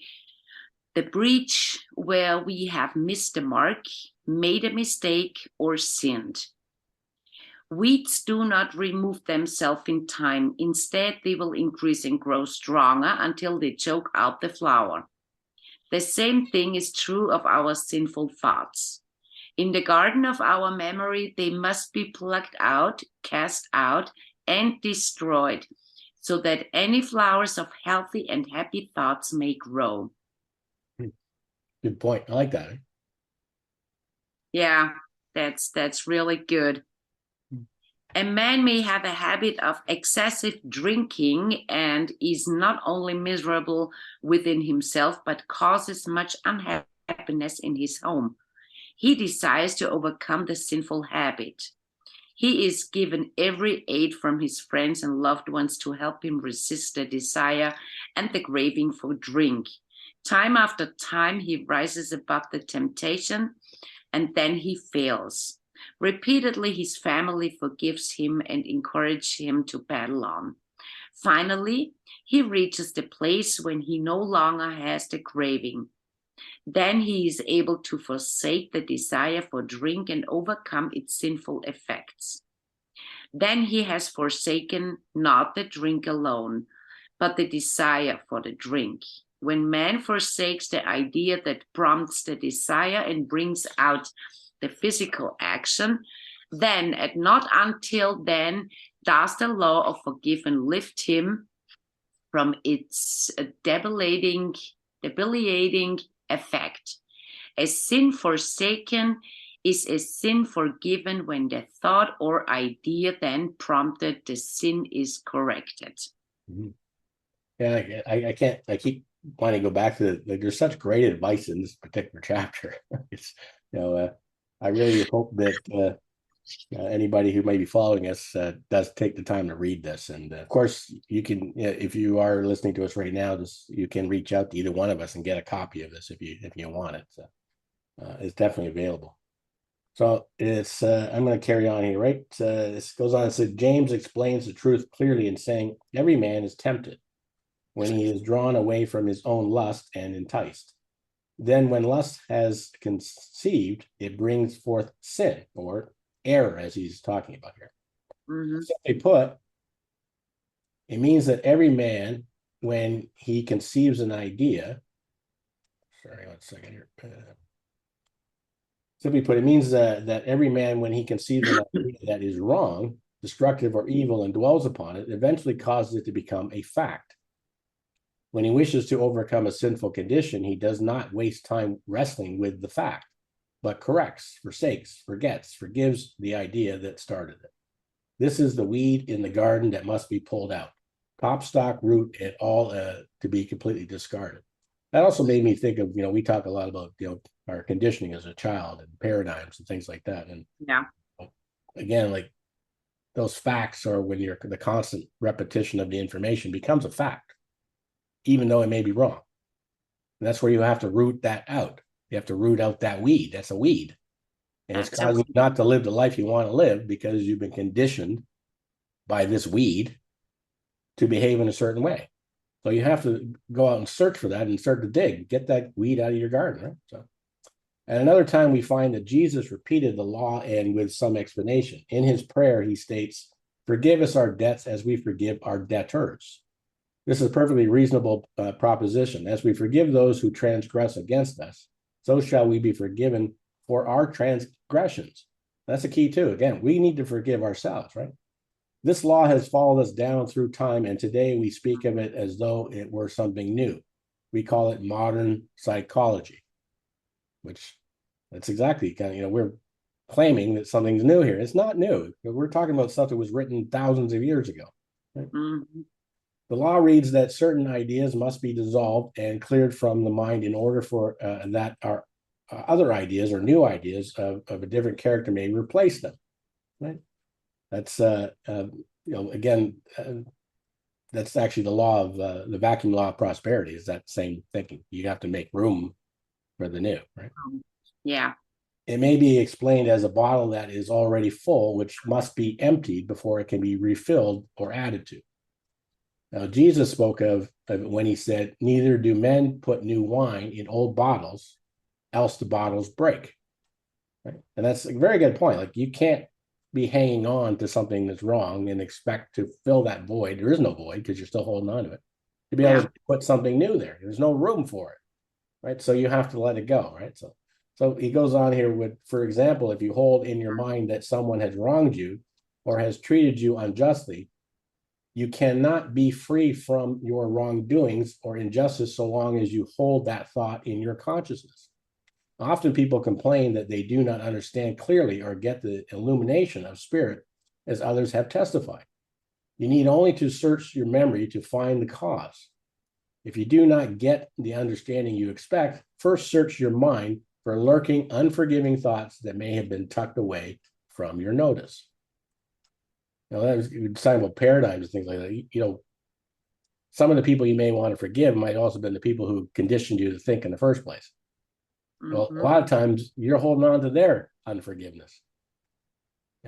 the breach where we have missed the mark, made a mistake, or sinned. Weeds do not remove themselves in time. Instead, they will increase and grow stronger until they choke out the flower. The same thing is true of our sinful thoughts. In the garden of our memory, they must be plucked out, cast out, and destroyed, so that any flowers of healthy and happy thoughts may grow. Good point. I like that. Yeah, that's really good. A man may have a habit of excessive drinking and is not only miserable within himself, but causes much unhappiness in his home. He desires to overcome the sinful habit. He is given every aid from his friends and loved ones to help him resist the desire and the craving for drink. Time after time, he rises above the temptation, and then he fails. Repeatedly, his family forgives him and encourages him to battle on. Finally, he reaches the place when he no longer has the craving. Then he is able to forsake the desire for drink and overcome its sinful effects. Then he has forsaken not the drink alone, but the desire for the drink. When man forsakes the idea that prompts the desire and brings out the physical action, then and not until then does the law of forgiveness lift him from its debilitating effect. A sin forsaken is a sin forgiven when the thought or idea then prompted the sin is corrected. Mm-hmm. Yeah, I keep wanting to go back to there's such great advice in this particular chapter. It's, I really hope that anybody who may be following us does take the time to read this. And of course, you can, if you are listening to us right now, you can reach out to either one of us and get a copy of this if you want it. So, it's definitely available. So it's I'm going to carry on here, right? This goes on. It says James explains the truth clearly in saying every man is tempted when he is drawn away from his own lust and enticed. Then when lust has conceived, it brings forth sin or error, as he's talking about here. Mm-hmm. Simply put, it means that every man, when he conceives an idea, sorry, 1 second here. Simply put, it means that every man, when he conceives an idea that is wrong, destructive, or evil and dwells upon it, eventually causes it to become a fact. When he wishes to overcome a sinful condition, he does not waste time wrestling with the fact, but corrects, forsakes, forgets, forgives the idea that started it. This is the weed in the garden that must be pulled out. Top, stock, root, and all to be completely discarded. That also made me think of, we talk a lot about, our conditioning as a child and paradigms and things like that. And yeah, again, like those facts are when the constant repetition of the information becomes a fact, even though it may be wrong. And that's where you have to root that out. You have to root out that weed. That's a weed. And it's causing you not to live the life you want to live because you've been conditioned by this weed to behave in a certain way. So you have to go out and search for that and start to dig, get that weed out of your garden, right? So, at another time, we find that Jesus repeated the law and with some explanation. In his prayer, he states, "Forgive us our debts as we forgive our debtors." This is a perfectly reasonable proposition. As we forgive those who transgress against us, so shall we be forgiven for our transgressions. That's a key too. Again, we need to forgive ourselves, right? This law has followed us down through time, and today we speak of it as though it were something new. We call it modern psychology, which that's exactly kind of, we're claiming that something's new here. It's not new. We're talking about stuff that was written thousands of years ago. Right? mm-hmm. The law reads that certain ideas must be dissolved and cleared from the mind in order for that our other ideas or new ideas of a different character may replace them. Right? That's again, that's actually the law of the vacuum law of prosperity. Is that same thinking? You have to make room for the new, right? Yeah. It may be explained as a bottle that is already full, which must be emptied before it can be refilled or added to. Now, Jesus spoke of when he said, "Neither do men put new wine in old bottles, else the bottles break." Right? And that's a very good point. Like, you can't be hanging on to something that's wrong and expect to fill that void. There is no void because you're still holding on to it. To be able to put something new there, there's no room for it, right? So you have to let it go, right? So he goes on here with, for example, if you hold in your mind that someone has wronged you or has treated you unjustly, you cannot be free from your wrongdoings or injustice so long as you hold that thought in your consciousness. Often people complain that they do not understand clearly or get the illumination of spirit as others have testified. You need only to search your memory to find the cause. If you do not get the understanding you expect, first search your mind for lurking, unforgiving thoughts that may have been tucked away from your notice. Now, that was talking about paradigms and things like that. Some of the people you may want to forgive might also have been the people who conditioned you to think in the first place. Well, a lot of times you're holding on to their unforgiveness,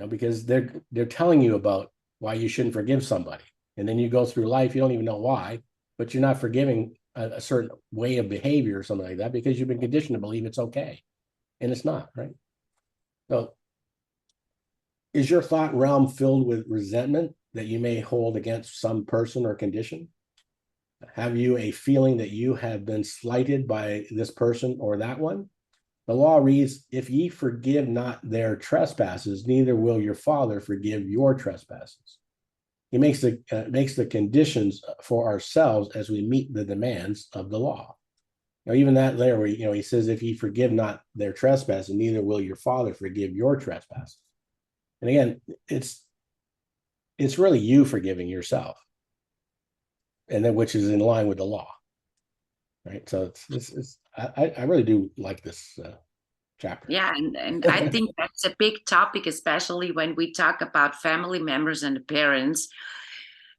because they're telling you about why you shouldn't forgive somebody. And then you go through life, you don't even know why, but you're not forgiving a certain way of behavior or something like that because you've been conditioned to believe it's okay. And it's not, right? So is your thought realm filled with resentment that you may hold against some person or condition? Have you a feeling that you have been slighted by this person or that one? The law reads, if ye forgive not their trespasses, neither will your Father forgive your trespasses. He makes the conditions for ourselves as we meet the demands of the law. Even that there, where he says, if ye forgive not their trespasses, neither will your Father forgive your trespasses. And again, it's really you forgiving yourself, and then which is in line with the law, right? So I really do like this chapter. Yeah, and I think that's a big topic, especially when we talk about family members and the parents.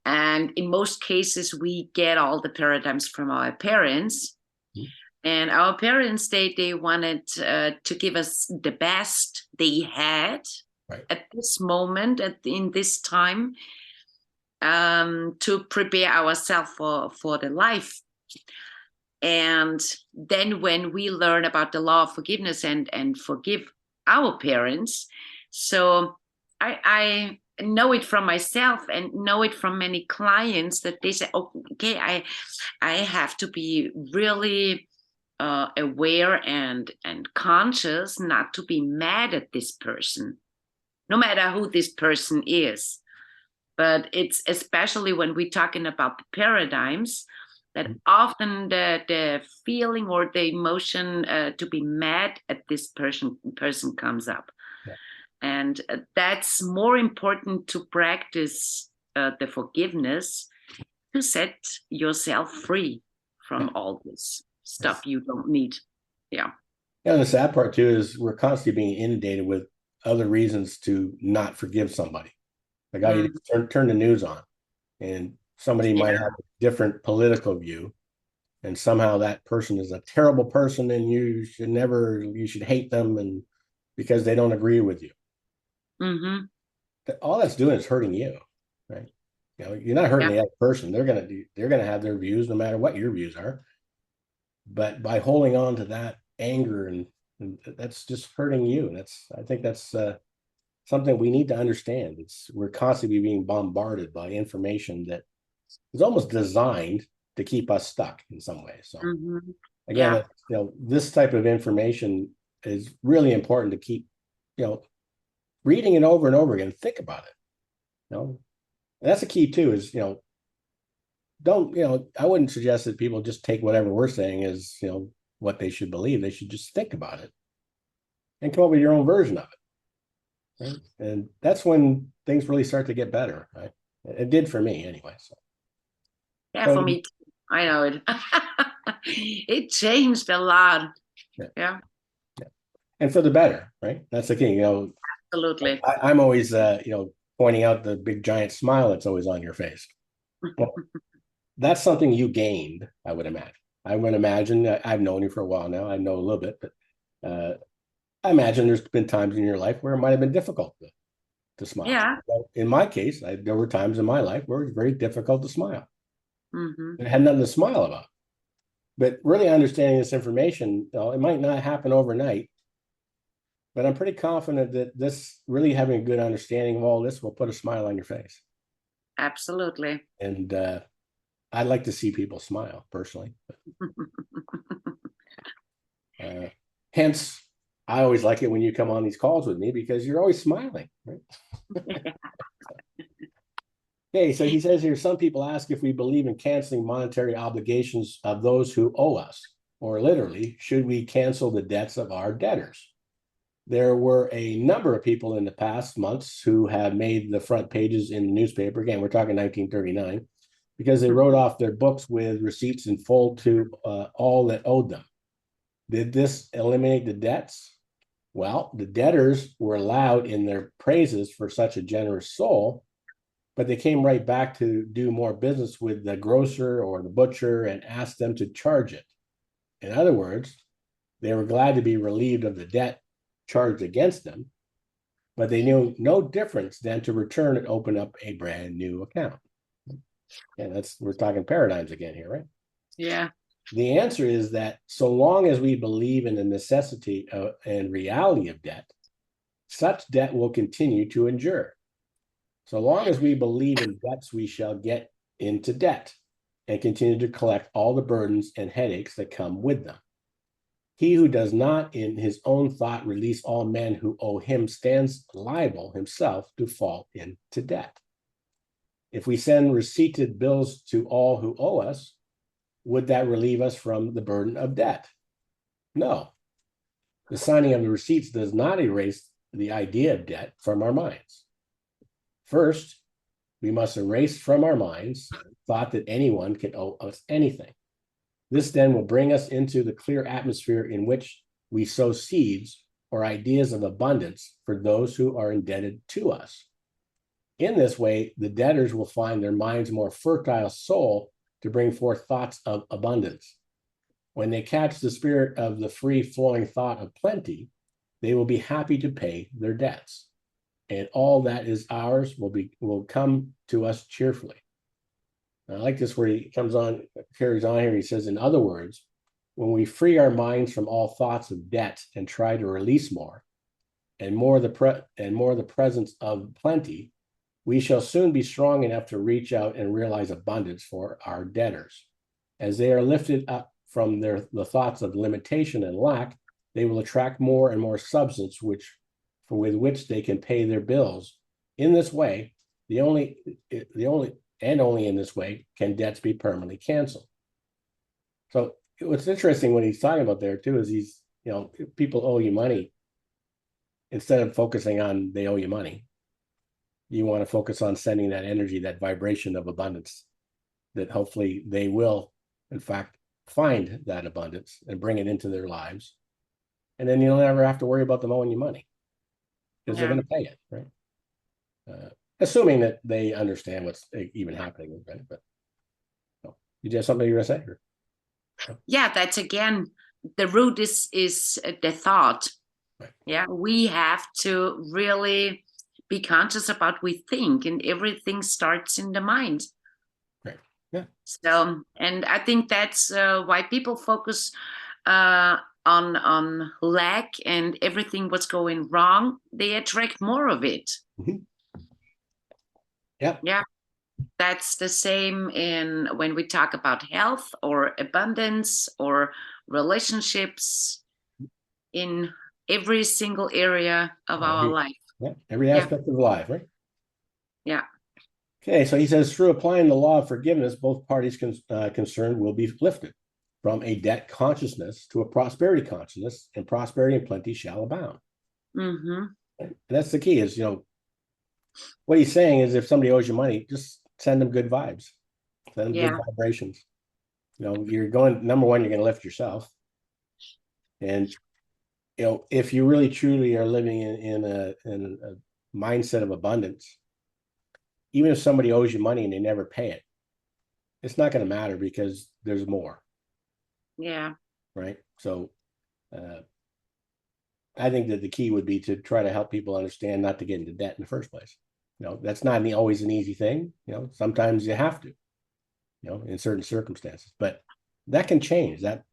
And in most cases, we get all the paradigms from our parents. Mm-hmm. And our parents, they wanted to give us the best they had at this moment, in this time, to prepare ourselves for the life. And then when we learn about the law of forgiveness and forgive our parents, so I know it from myself and know it from many clients that they say, okay, I have to be really aware and conscious not to be mad at this person, no matter who this person is. But it's especially when we're talking about the paradigms that often the feeling or the emotion to be mad at this person comes up. Yeah. And that's more important to practice the forgiveness, to set yourself free from all this stuff you don't need. Yeah. Yeah, and the sad part too is we're constantly being inundated with other reasons to not forgive somebody. Like, you turn the news on, and somebody might have a different political view, and somehow that person is a terrible person, and you should hate them, and because they don't agree with you. Mm-hmm. All that's doing is hurting you, right? You're not hurting the other person. They're gonna have their views no matter what your views are. But by holding on to that anger and that's just hurting you. And I think that's something we need to understand. We're constantly being bombarded by information that is almost designed to keep us stuck in some way. So again, this type of information is really important to keep, reading it over and over again. Think about it. And that's the key too. Is I wouldn't suggest that people just take whatever we're saying as what they should believe. They should just think about it and come up with your own version of it. Right? And that's when things really start to get better. Right? It did for me anyway. So. Yeah, So for me too. I know it. It changed a lot. yeah, Yeah, yeah. And for the better, right? That's the thing. absolutely. I'm always pointing out the big giant smile that's always on your face. Well, that's something you gained, I would imagine. I would imagine, I've known you for a while now. I know a little bit, but I imagine there's been times in your life where it might have been difficult to smile. Yeah. Well, in my case, there were times in my life where it was very difficult to smile. Hmm. I had nothing to smile about. But really understanding this information, it might not happen overnight, but I'm pretty confident that this really having a good understanding of all this will put a smile on your face. Absolutely. And I'd like to see people smile personally. Uh, Hence, I always like it when you come on these calls with me because you're always smiling. Right? Okay, so he says here, some people ask if we believe in canceling monetary obligations of those who owe us, or literally, should we cancel the debts of our debtors? There were a number of people in the past months who have made the front pages in the newspaper. Again, we're talking 1939, because they wrote off their books with receipts in full to all that owed them. Did this eliminate the debts? Well, the debtors were loud in their praises for such a generous soul, but they came right back to do more business with the grocer or the butcher and asked them to charge it. In other words, they were glad to be relieved of the debt charged against them, but they knew no difference than to return and open up a brand new account. And we're talking paradigms again here, right? Yeah. The answer is that so long as we believe in the necessity and reality of debt, such debt will continue to endure. So long as we believe in debts, we shall get into debt and continue to collect all the burdens and headaches that come with them. He who does not in his own thought release all men who owe him stands liable himself to fall into debt. If we send receipted bills to all who owe us, would that relieve us from the burden of debt? No. The signing of the receipts does not erase the idea of debt from our minds. First, we must erase from our minds the thought that anyone can owe us anything. This then will bring us into the clear atmosphere in which we sow seeds or ideas of abundance for those who are indebted to us. In this way, the debtors will find their minds more fertile soil to bring forth thoughts of abundance. When they catch the spirit of the free-flowing thought of plenty, they will be happy to pay their debts, and all that is ours will come to us cheerfully. I like this where he carries on here. He says, in other words, when we free our minds from all thoughts of debt and try to release more, and more the presence of plenty, we shall soon be strong enough to reach out and realize abundance for our debtors. As they are lifted up from the thoughts of limitation and lack, they will attract more and more substance with which they can pay their bills. In this way, only in this way can debts be permanently canceled. So what's interesting what he's talking about there too is people owe you money. Instead of focusing on they owe you money, you want to focus on sending that energy, that vibration of abundance, that hopefully they will, in fact, find that abundance and bring it into their lives. And then you'll never have to worry about them owing you money because they're going to pay it, right? Assuming that they understand what's even happening, right? But you have something you're going to say? Yeah, that's again, the root is the thought. Right. Yeah, we have to really be conscious about what we think, and everything starts in the mind. Right. Yeah. So, and I think that's why people focus on lack and everything what's going wrong. They attract more of it. Mm-hmm. Yeah. Yeah, that's the same in when we talk about health or abundance or relationships in every single area of our life. Yeah, every aspect of life, right? Yeah. Okay, so he says, through applying the law of forgiveness, both parties concerned will be lifted from a debt consciousness to a prosperity consciousness, and prosperity and plenty shall abound. Mm-hmm. And that's the key is, what he's saying is if somebody owes you money, just send them good vibes. Send them Yeah. good vibrations. You're going, number one, you're going to lift yourself. And, if you really truly are living in a mindset of abundance, even if somebody owes you money and they never pay it, it's not going to matter because there's more. Yeah. Right. So I think that the key would be to try to help people understand not to get into debt in the first place. That's not always an easy thing. Sometimes you have to, in certain circumstances, but that can change. That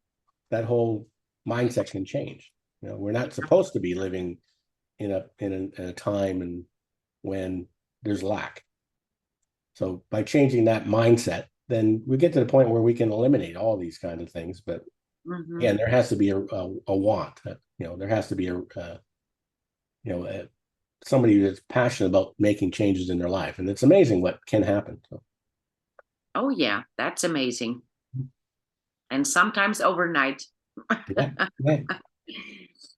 whole mindset can change. We're not supposed to be living in a time and when there's lack. So by changing that mindset, then we get to the point where we can eliminate all these kind of things. But again, there has to be a want. There has to be somebody that's passionate about making changes in their life, and it's amazing what can happen. So. Oh yeah, that's amazing. And sometimes overnight.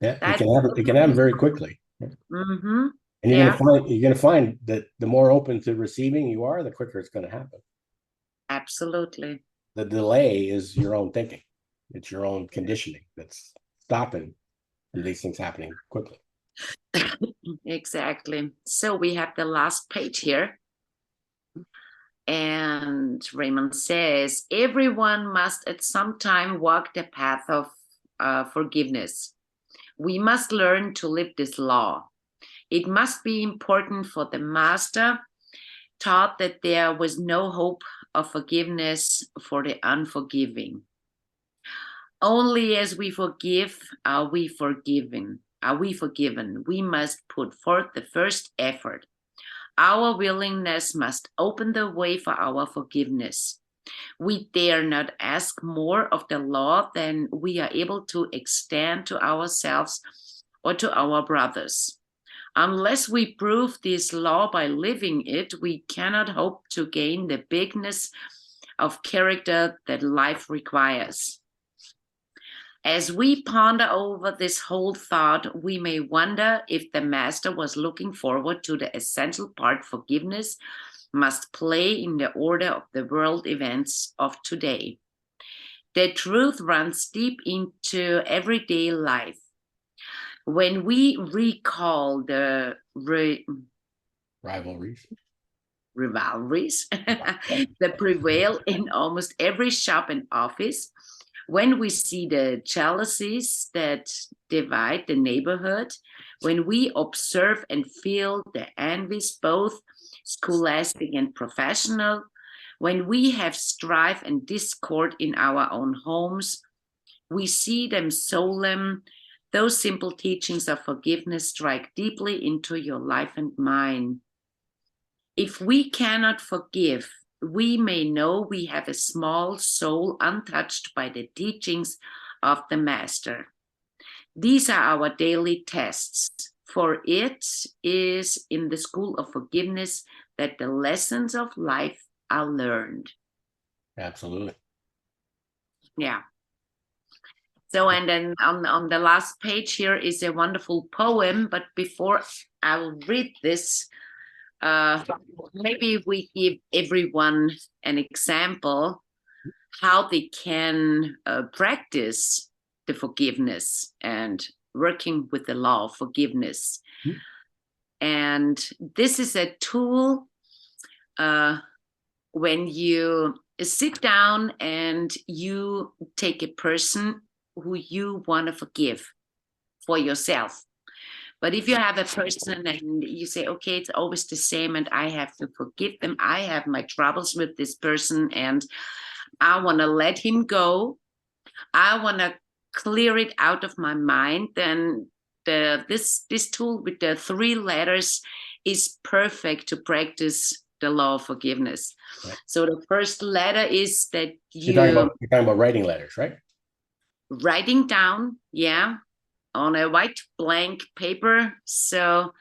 Yeah. It can happen very quickly. Mm-hmm. And you're gonna find that the more open to receiving you are, the quicker it's going to happen. Absolutely. The delay is your own thinking. It's your own conditioning that's stopping these things happening quickly. Exactly. So we have the last page here. And Raymond says, everyone must at some time walk the path of forgiveness. We must learn to live this law. It must be important for the master taught that there was no hope of forgiveness for the unforgiving. Only as we forgive are we forgiven. We must put forth the first effort. Our willingness must open the way for our forgiveness. We dare not ask more of the law than we are able to extend to ourselves or to our brothers. Unless we prove this law by living it, we cannot hope to gain the bigness of character that life requires. As we ponder over this whole thought, we may wonder if the Master was looking forward to the essential part forgiveness must play in the order of the world events of today. The truth runs deep into everyday life. When we recall the Rivalries that prevail in almost every shop and office, when we see the jealousies that divide the neighborhood, when we observe and feel the envies, both scholastic and professional, when we have strife and discord in our own homes, we see them solemn. Those simple teachings of forgiveness strike deeply into your life and mine. If we cannot forgive, we may know we have a small soul untouched by the teachings of the Master. These are our daily tests, for it is in the school of forgiveness that the lessons of life are learned. Absolutely. Yeah. So, and then on the last page here is a wonderful poem, but before I'll read this, maybe we give everyone an example how they can practice the forgiveness and working with the law of forgiveness. Mm-hmm. And this is a tool when you sit down and you take a person who you want to forgive for yourself. But if you have a person and you say, okay, it's always the same and I have to forgive them, I have my troubles with this person and I want to let him go, I want to clear it out of my mind, then this tool with the 3 letters is perfect to practice the law of forgiveness. Right. So the first letter is that you're talking about writing letters, right? Writing down, yeah, on a white blank paper. So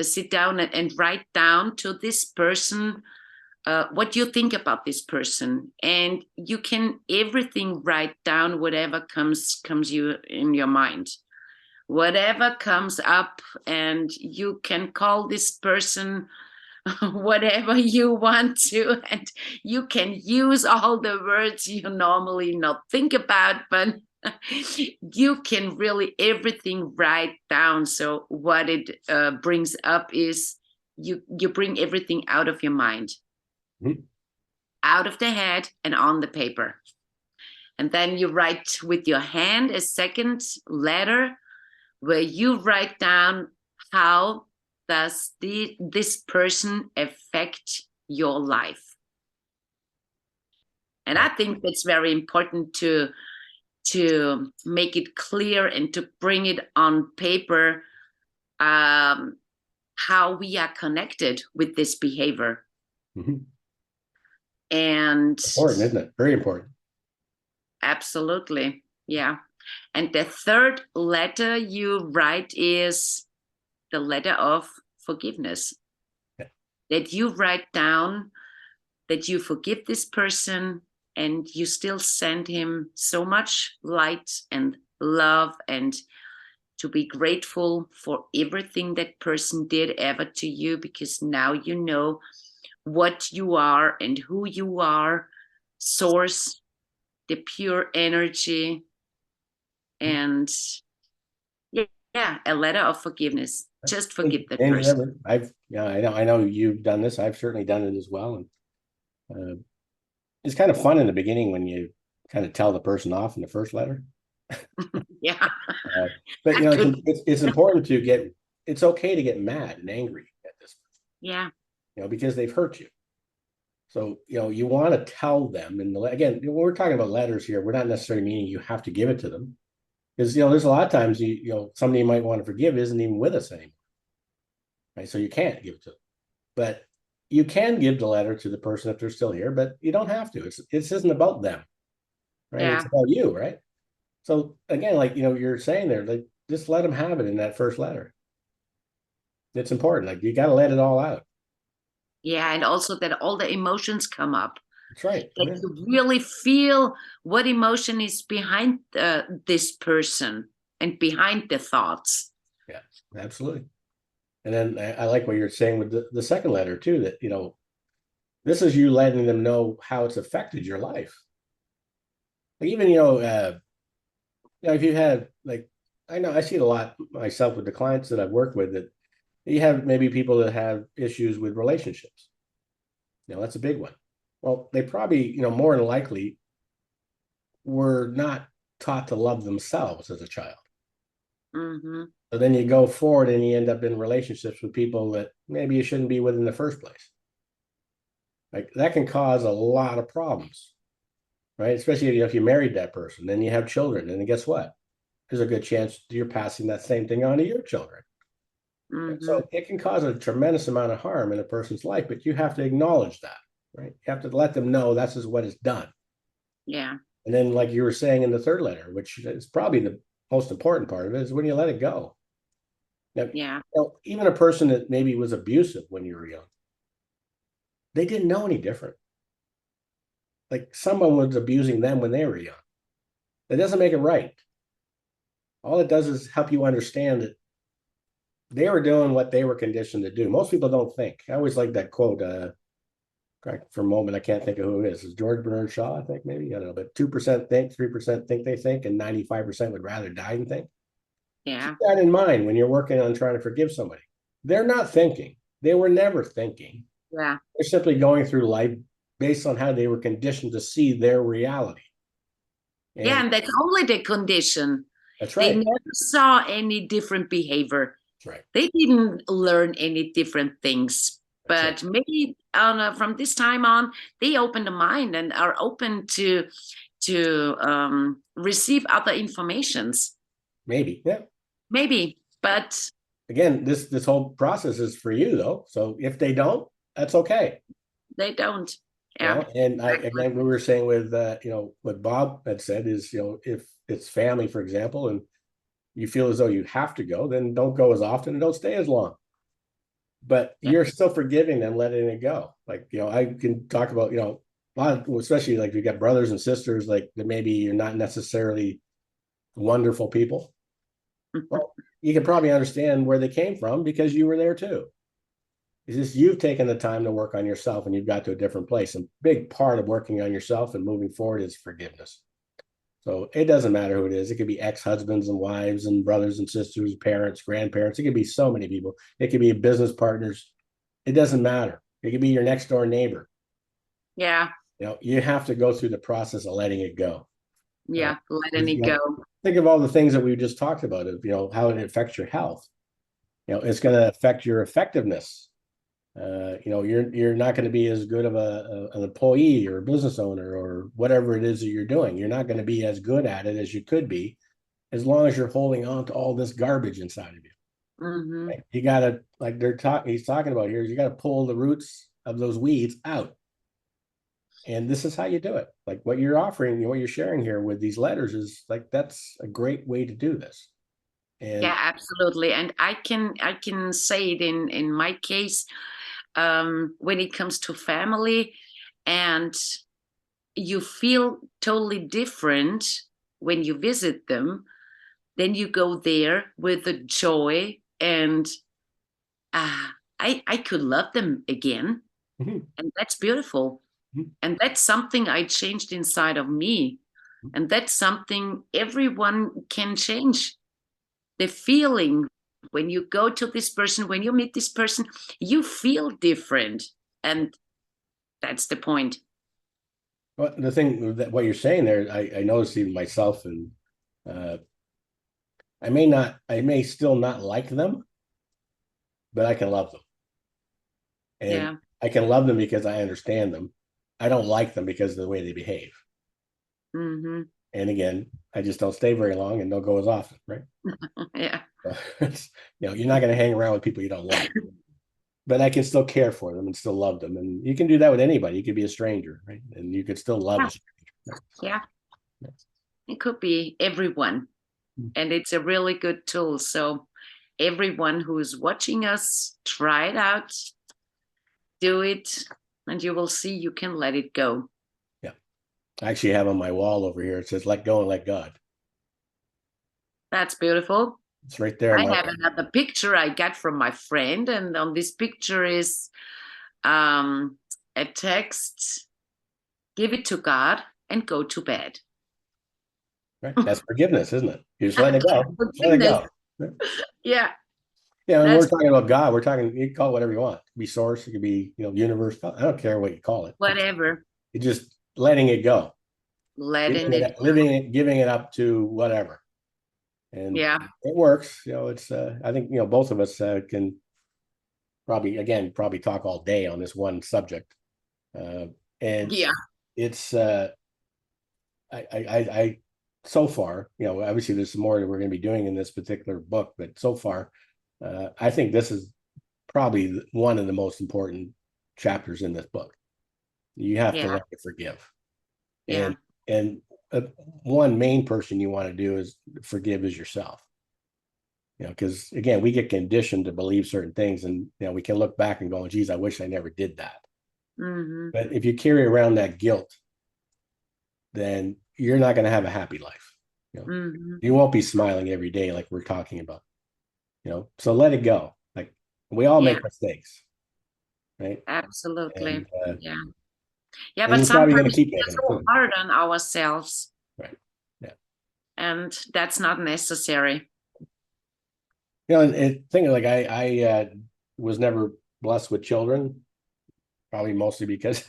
sit down and write down to this person what you think about this person, and you can everything write down, whatever comes you in your mind, whatever comes up, and you can call this person whatever you want to, and you can use all the words you normally not think about, but you can really everything write down. So what it brings up is you bring everything out of your mind, Mhm. out of the head and on the paper. And then you write with your hand a second letter where you write down how does this person affect your life. And I Right. think that's very important to make it clear and to bring it on paper, how we are connected with this behavior. Mhm. And Important, isn't it? Very important. absolutely, yeah. And the third letter you write is the letter of forgiveness. Yeah. That you write down that you forgive this person and you still send him so much light and love, and to be grateful for everything that person did ever to you, because now you know what you are and who you are, source, the pure energy. And yeah, yeah, a letter of forgiveness. Just forgive that And person. I've, yeah, I know you've done this. I've certainly done it as well. And it's kind of fun in the beginning when you kind of tell the person off in the first letter. Yeah, Uh, but I could. it's important to get. It's okay to get mad and angry at this, Yeah, because they've hurt you. So you want to tell them. And again, when we're talking about letters here, we're not necessarily meaning you have to give it to them, because there's a lot of times somebody you might want to forgive isn't even with us anymore, right? So you can't give it to them, but you can give the letter to the person if they're still here, but you don't have to. It isn't about them, right? It's yeah, about you, right? So again, like you're saying there, like just let them have it in that first letter. It's important. Like you got to let it all out. yeah. And also that all the emotions come up, That's right. that Yeah. you really feel what emotion is behind this person and behind the thoughts. Yeah, absolutely. And then I like what you're saying with the second letter too, that this is you letting them know how it's affected your life. Like even if you had like, I know I see it a lot myself with the clients that I've worked with, that you have maybe people that have issues with relationships. That's a big one. Well, they probably more than likely were not taught to love themselves as a child. Mm-hmm. So then you go forward and you end up in relationships with people that maybe you shouldn't be with in the first place. Like that can cause a lot of problems, right? Especially if you married that person, then you have children, and then guess what? There's a good chance you're passing that same thing on to your children. Mm-hmm. So it can cause a tremendous amount of harm in a person's life, but you have to acknowledge that, right? You have to let them know this is what is done. Yeah, And then, like you were saying in the third letter, which is probably the most important part of it, is when you let it go. Now, yeah, even a person that maybe was abusive when you were young, they didn't know any different. Like someone was abusing them when they were young. That doesn't make it right. All it does is help you understand that they were doing what they were conditioned to do. Most people don't think. I always like that quote. For a moment, I can't think of who it is. It's George Bernard Shaw, I think, maybe. I don't know, but 2% think, 3% think they think, and 95% would rather die than think. Keep yeah, that in mind when you're working on trying to forgive somebody. They're not thinking. They were never thinking. yeah, They're simply going through life based on how they were conditioned to see their reality. yeah. And And that's only the condition. that's They right. never saw any different behavior. That's right. They didn't learn any different things. That's right. But maybe from this time on, they open the mind and are open to receive other informations. Maybe. Yeah. Maybe, but Again, this whole process is for you though. So if they don't, that's okay. they don't. Yeah, And I exactly. again we were saying with what Bob had said is if it's family, for example, and you feel as though you have to go, then don't go as often and don't stay as long. But Yeah. you're still forgiving them, letting it go. Like I can talk about a lot of, especially like you got brothers and sisters like that maybe you're not necessarily wonderful people. Well, you can probably understand where they came from because you were there too. It's just you've taken the time to work on yourself and you've got to a different place. And big part of working on yourself and moving forward is forgiveness. So it doesn't matter who it is. It could be ex-husbands and wives and brothers and sisters, parents, grandparents. It could be so many people. It could be business partners. It doesn't matter. It could be your next door neighbor. Yeah. You have to go through the process of letting it go. Yeah. Letting it go. Think of all the things that we just talked about, how it affects your health. It's going to affect your effectiveness. You're not going to be as good of an employee or a business owner or whatever it is that you're doing. You're not going to be as good at it as you could be, as long as you're holding on to all this garbage inside of you. Mm-hmm. Right? You got to, like he's talking about here, you got to pull the roots of those weeds out. And this is how you do it. Like what you're offering, what you're sharing here with these letters is like, that's a great way to do this. And yeah, absolutely. And I can say it in my case, when it comes to family, and you feel totally different when you visit them. Then you go there with the joy, and I could love them again. Mhm. And that's beautiful. Mhm. And that's something I changed inside of me. And that's something everyone can change. The feeling when you go to this person, when you meet this person, you feel different. And that's the point. Well, the thing that what you're saying there, I noticed even myself, and uh, I may still not like them, but I can love them. And Yeah. I can love them because I understand them. I don't like them because of the way they behave. Mm-hmm. And again, I just don't stay very long and don't go as often, right? Yeah. So you're not going to hang around with people you don't like, but I can still care for them and still love them. And you can do that with anybody. You could be a stranger, right? And you could still love Yeah. a stranger. Yeah. It could be everyone. And it's a really good tool. So everyone who is watching us, try it out, do it, and you will see you can let it go. Yeah. I actually have on my wall over here, it says, let go and let God. That's beautiful. It's right there. I have another picture I got from my friend, and on this picture is a text: give it to God and go to bed. Right. That's forgiveness, isn't it? You're just letting it go. Just let it Forgiveness. go. Yeah, Yeah, and we're that's talking about God. We're talking, you can call it whatever you want. It could be source, it could be, universe. I don't care what you call it. whatever. It's just letting it go. Letting it. Giving it up to whatever. And Yeah, it works. It's I think both of us can probably talk all day on this one subject. And yeah, it's I so far, obviously there's some more that we're going to be doing in this particular book, but so far, I think this is probably one of the most important chapters in this book. You have to yeah, learn to forgive, yeah, and one main person you want to do is forgive is yourself. Because again, we get conditioned to believe certain things, and we can look back and go, "Geez, I wish I never did that." mm-hmm. But if you carry around that guilt, then you're not going to have a happy life. Mm-hmm. You won't be smiling every day like we're talking about. So let it go. Like we all Yeah, make mistakes, right? absolutely. And Yeah, yeah, and but you're probably going sometimes to keep we're making them so too. hard on ourselves, Right. Yeah. and that's not necessary. And thing like I was never blessed with children, probably mostly because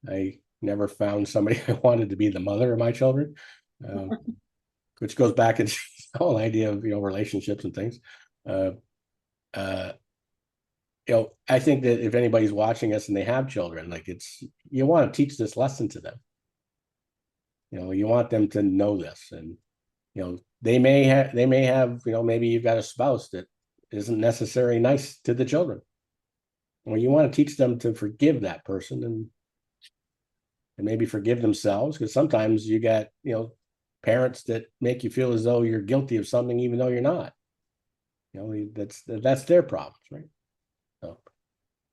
I never found somebody I wanted to be the mother of my children, um, which goes back into the whole idea of relationships and things. Uh, uh, I think that if anybody's watching us and they have children, like you want to teach this lesson to them. You want them to know this, and they may have maybe you've got a spouse that isn't necessarily nice to the children. Well, you want to teach them to forgive that person and maybe forgive themselves, because sometimes you got parents that make you feel as though you're guilty of something even though you're not. That's their problems, right? So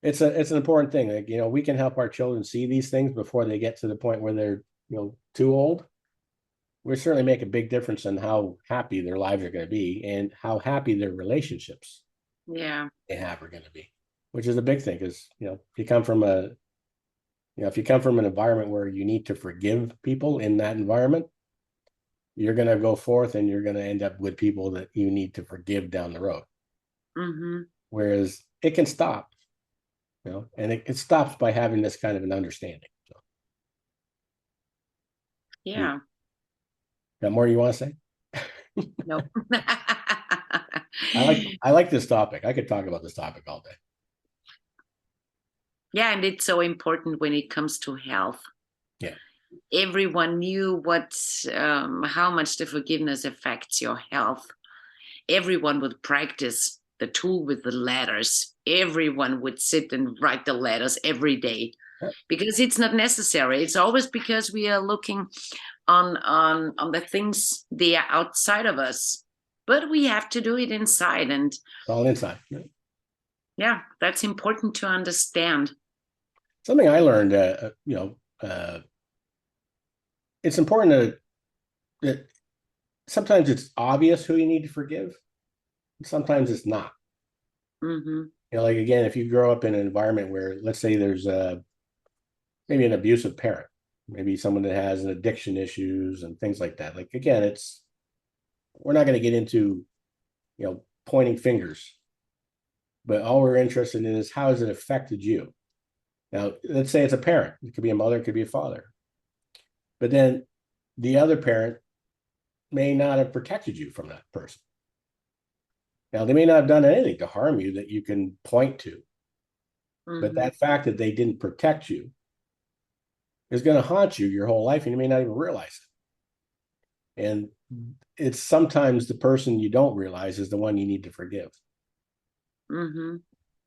it's an important thing. Like we can help our children see these things before they get to the point where they're too old. We certainly make a big difference in how happy their lives are going to be and how happy their relationships Yeah, they have are going to be. which is a big thing because, if you come from an environment where you need to forgive people in that environment, you're going to go forth and you're going to end up with people that you need to forgive down the road. Mm-hmm. Whereas it can stop, and it stops by having this kind of an understanding. So, Yeah. got more you want to say? No. I like this topic. I could talk about this topic all day. Yeah, and it's so important when it comes to health. Yeah. Everyone knew how much the forgiveness affects your health. Everyone would practice the tool with the letters. Everyone would sit and write the letters every day, because it's not necessary. It's always because we are looking on the things they are outside of us, but we have to do it inside. And it's all inside. Yeah, that's important to understand. Something I learned, it's important that sometimes it's obvious who you need to forgive. Sometimes it's not. Mm-hmm. Like, again, if you grow up in an environment where, let's say, there's maybe an abusive parent, maybe someone that has an addiction issues and things like that. Like, again, we're not going to get into, pointing fingers, but all we're interested in is how has it affected you? Now, let's say it's a parent. It could be a mother, it could be a father. But then the other parent may not have protected you from that person. Now, they may not have done anything to harm you that you can point to. Mm-hmm. But that fact that they didn't protect you is going to haunt you your whole life, and you may not even realize it. And it's sometimes the person you don't realize is the one you need to forgive. Mm-hmm.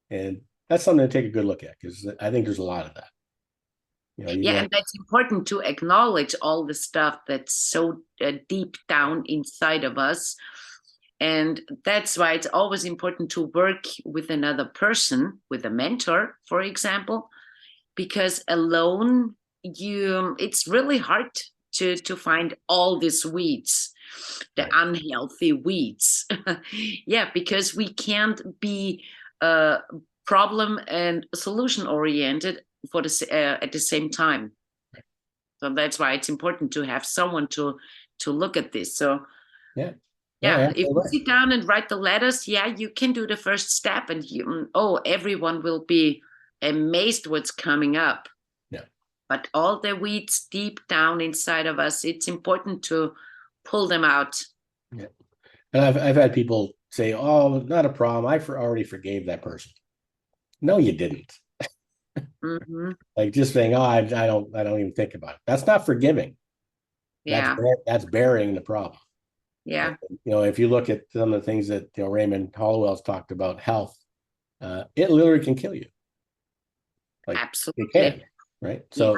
And that's something to take a good look at, because I think there's a lot of that. And that's important to acknowledge all the stuff that's so deep down inside of us. And that's why it's always important to work with another person, with a mentor, for example, because alone it's really hard to find all these weeds, the unhealthy weeds. Yeah, because we can't be problem and solution oriented at the same time. So that's why it's important to have someone to look at this. So if you sit down and write the letters, you can do the first step, and everyone will be amazed what's coming up. But all the weeds deep down inside of us, it's important to pull them out. Yeah. And I've had people say, "Oh, not a problem. I already forgave that person." No, you didn't. Mm-hmm. Like, just saying, "Oh, I don't even think about it." That's not forgiving. Yeah. That's burying the problem. Yeah. If you look at some of the things that Raymond Hollowell's talked about, health, it literally can kill you. Like, absolutely, it can, right? So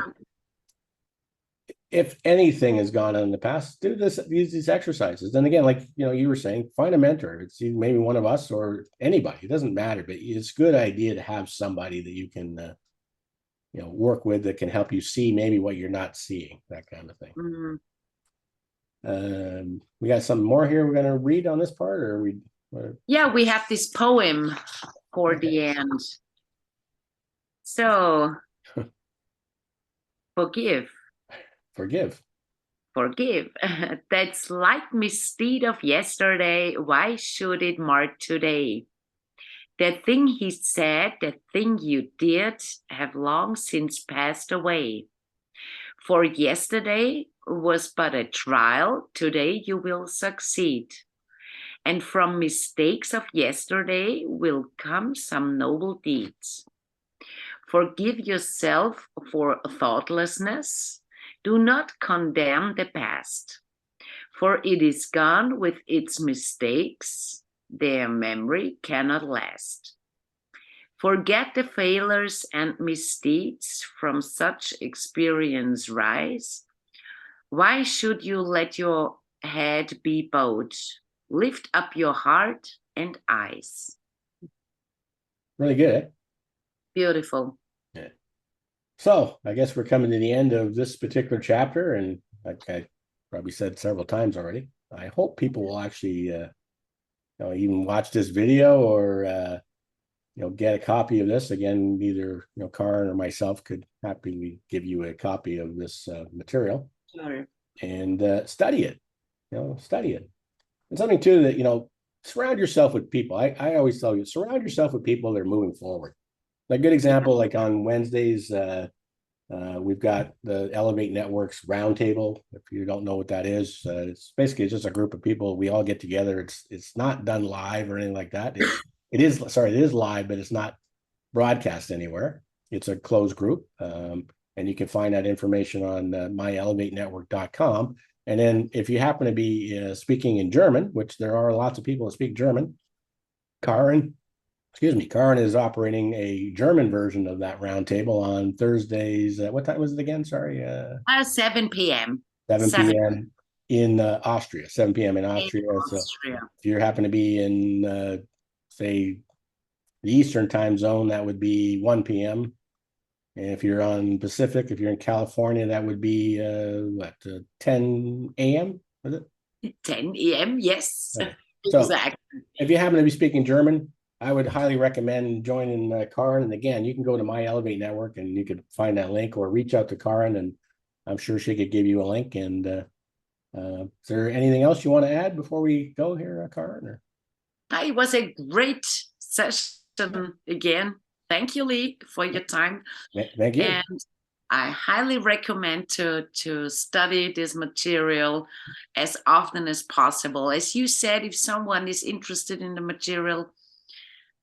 if anything has gone on in the past, use these exercises. Then again, like you were saying, find a mentor. It's maybe one of us or anybody. It doesn't matter, but it's a good idea to have somebody that you can work with, that can help you see maybe what you're not seeing, that kind of thing. Mm-hmm. We got something more here we're going to read on this part, or we have this poem for the end. So forgive. That slight misdeed of yesterday, why should it mark today? The thing he said, the thing you did, have long since passed away. For yesterday was but a trial, today you will succeed. And from mistakes of yesterday will come some noble deeds. Forgive yourself for thoughtlessness. Do not condemn the past, for it is gone with its mistakes. Their memory cannot last. Forget the failures and misdeeds, from such experience rise. Why should you let your head be bowed? Lift up your heart and eyes. Really good, eh? Beautiful. Yeah. So I guess we're coming to the end of this particular chapter, and like I probably said several times already, I hope people will actually even watch this video, or get a copy of this. Again, either Karen or myself could happily give you a copy of this material. Sure. And study it. Study it. And something too that surround yourself with people. I always tell you, surround yourself with people that are moving forward. A good example, like on Wednesdays, we've got the Elevate Networks Roundtable. If you don't know what that is, it's basically just a group of people. We all get together. It's not done live or anything like that. It is live, but it's not broadcast anywhere. It's a closed group, and you can find that information on myelevatenetwork.com. And then if you happen to be speaking in German, which there are lots of people that speak German, Karen is operating a German version of that roundtable on Thursdays. What time was it again? Sorry. 7 p.m. 7 p.m. in Austria. 7 p.m. in Austria. So if you happen to be in, say, the Eastern time zone, that would be 1 p.m. And if you're on Pacific, if you're in California, that would be 10 a.m. Was it? 10 a.m. Yes. Right. So exactly. If you happen to be speaking German, I would highly recommend joining Karen. And again, you can go to My Elevate Network and you could find that link, or reach out to Karen, and I'm sure she could give you a link. And is there anything else you want to add before we go here, Karen? Or? It was a great session again. Thank you, Lee, for your time. Thank you. And I highly recommend to study this material as often as possible. As you said, if someone is interested in the material,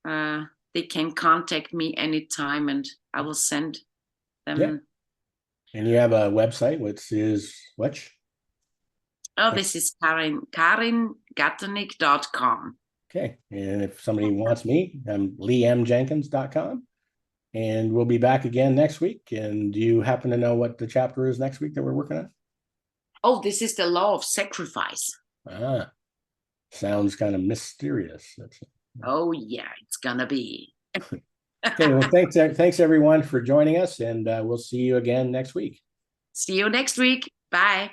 they can contact me anytime, and I will send them. Yeah. And you have a website, which is which? Oh, this is karingatternick.com. Okay. And if somebody wants me, I'm leemjenkins.com. And we'll be back again next week. And do you happen to know what the chapter is next week that we're working on? Oh, this is the law of sacrifice. Sounds kind of mysterious. Oh, yeah, it's gonna be. Okay, well, thanks everyone for joining us, and we'll see you again next week. See you next week. Bye.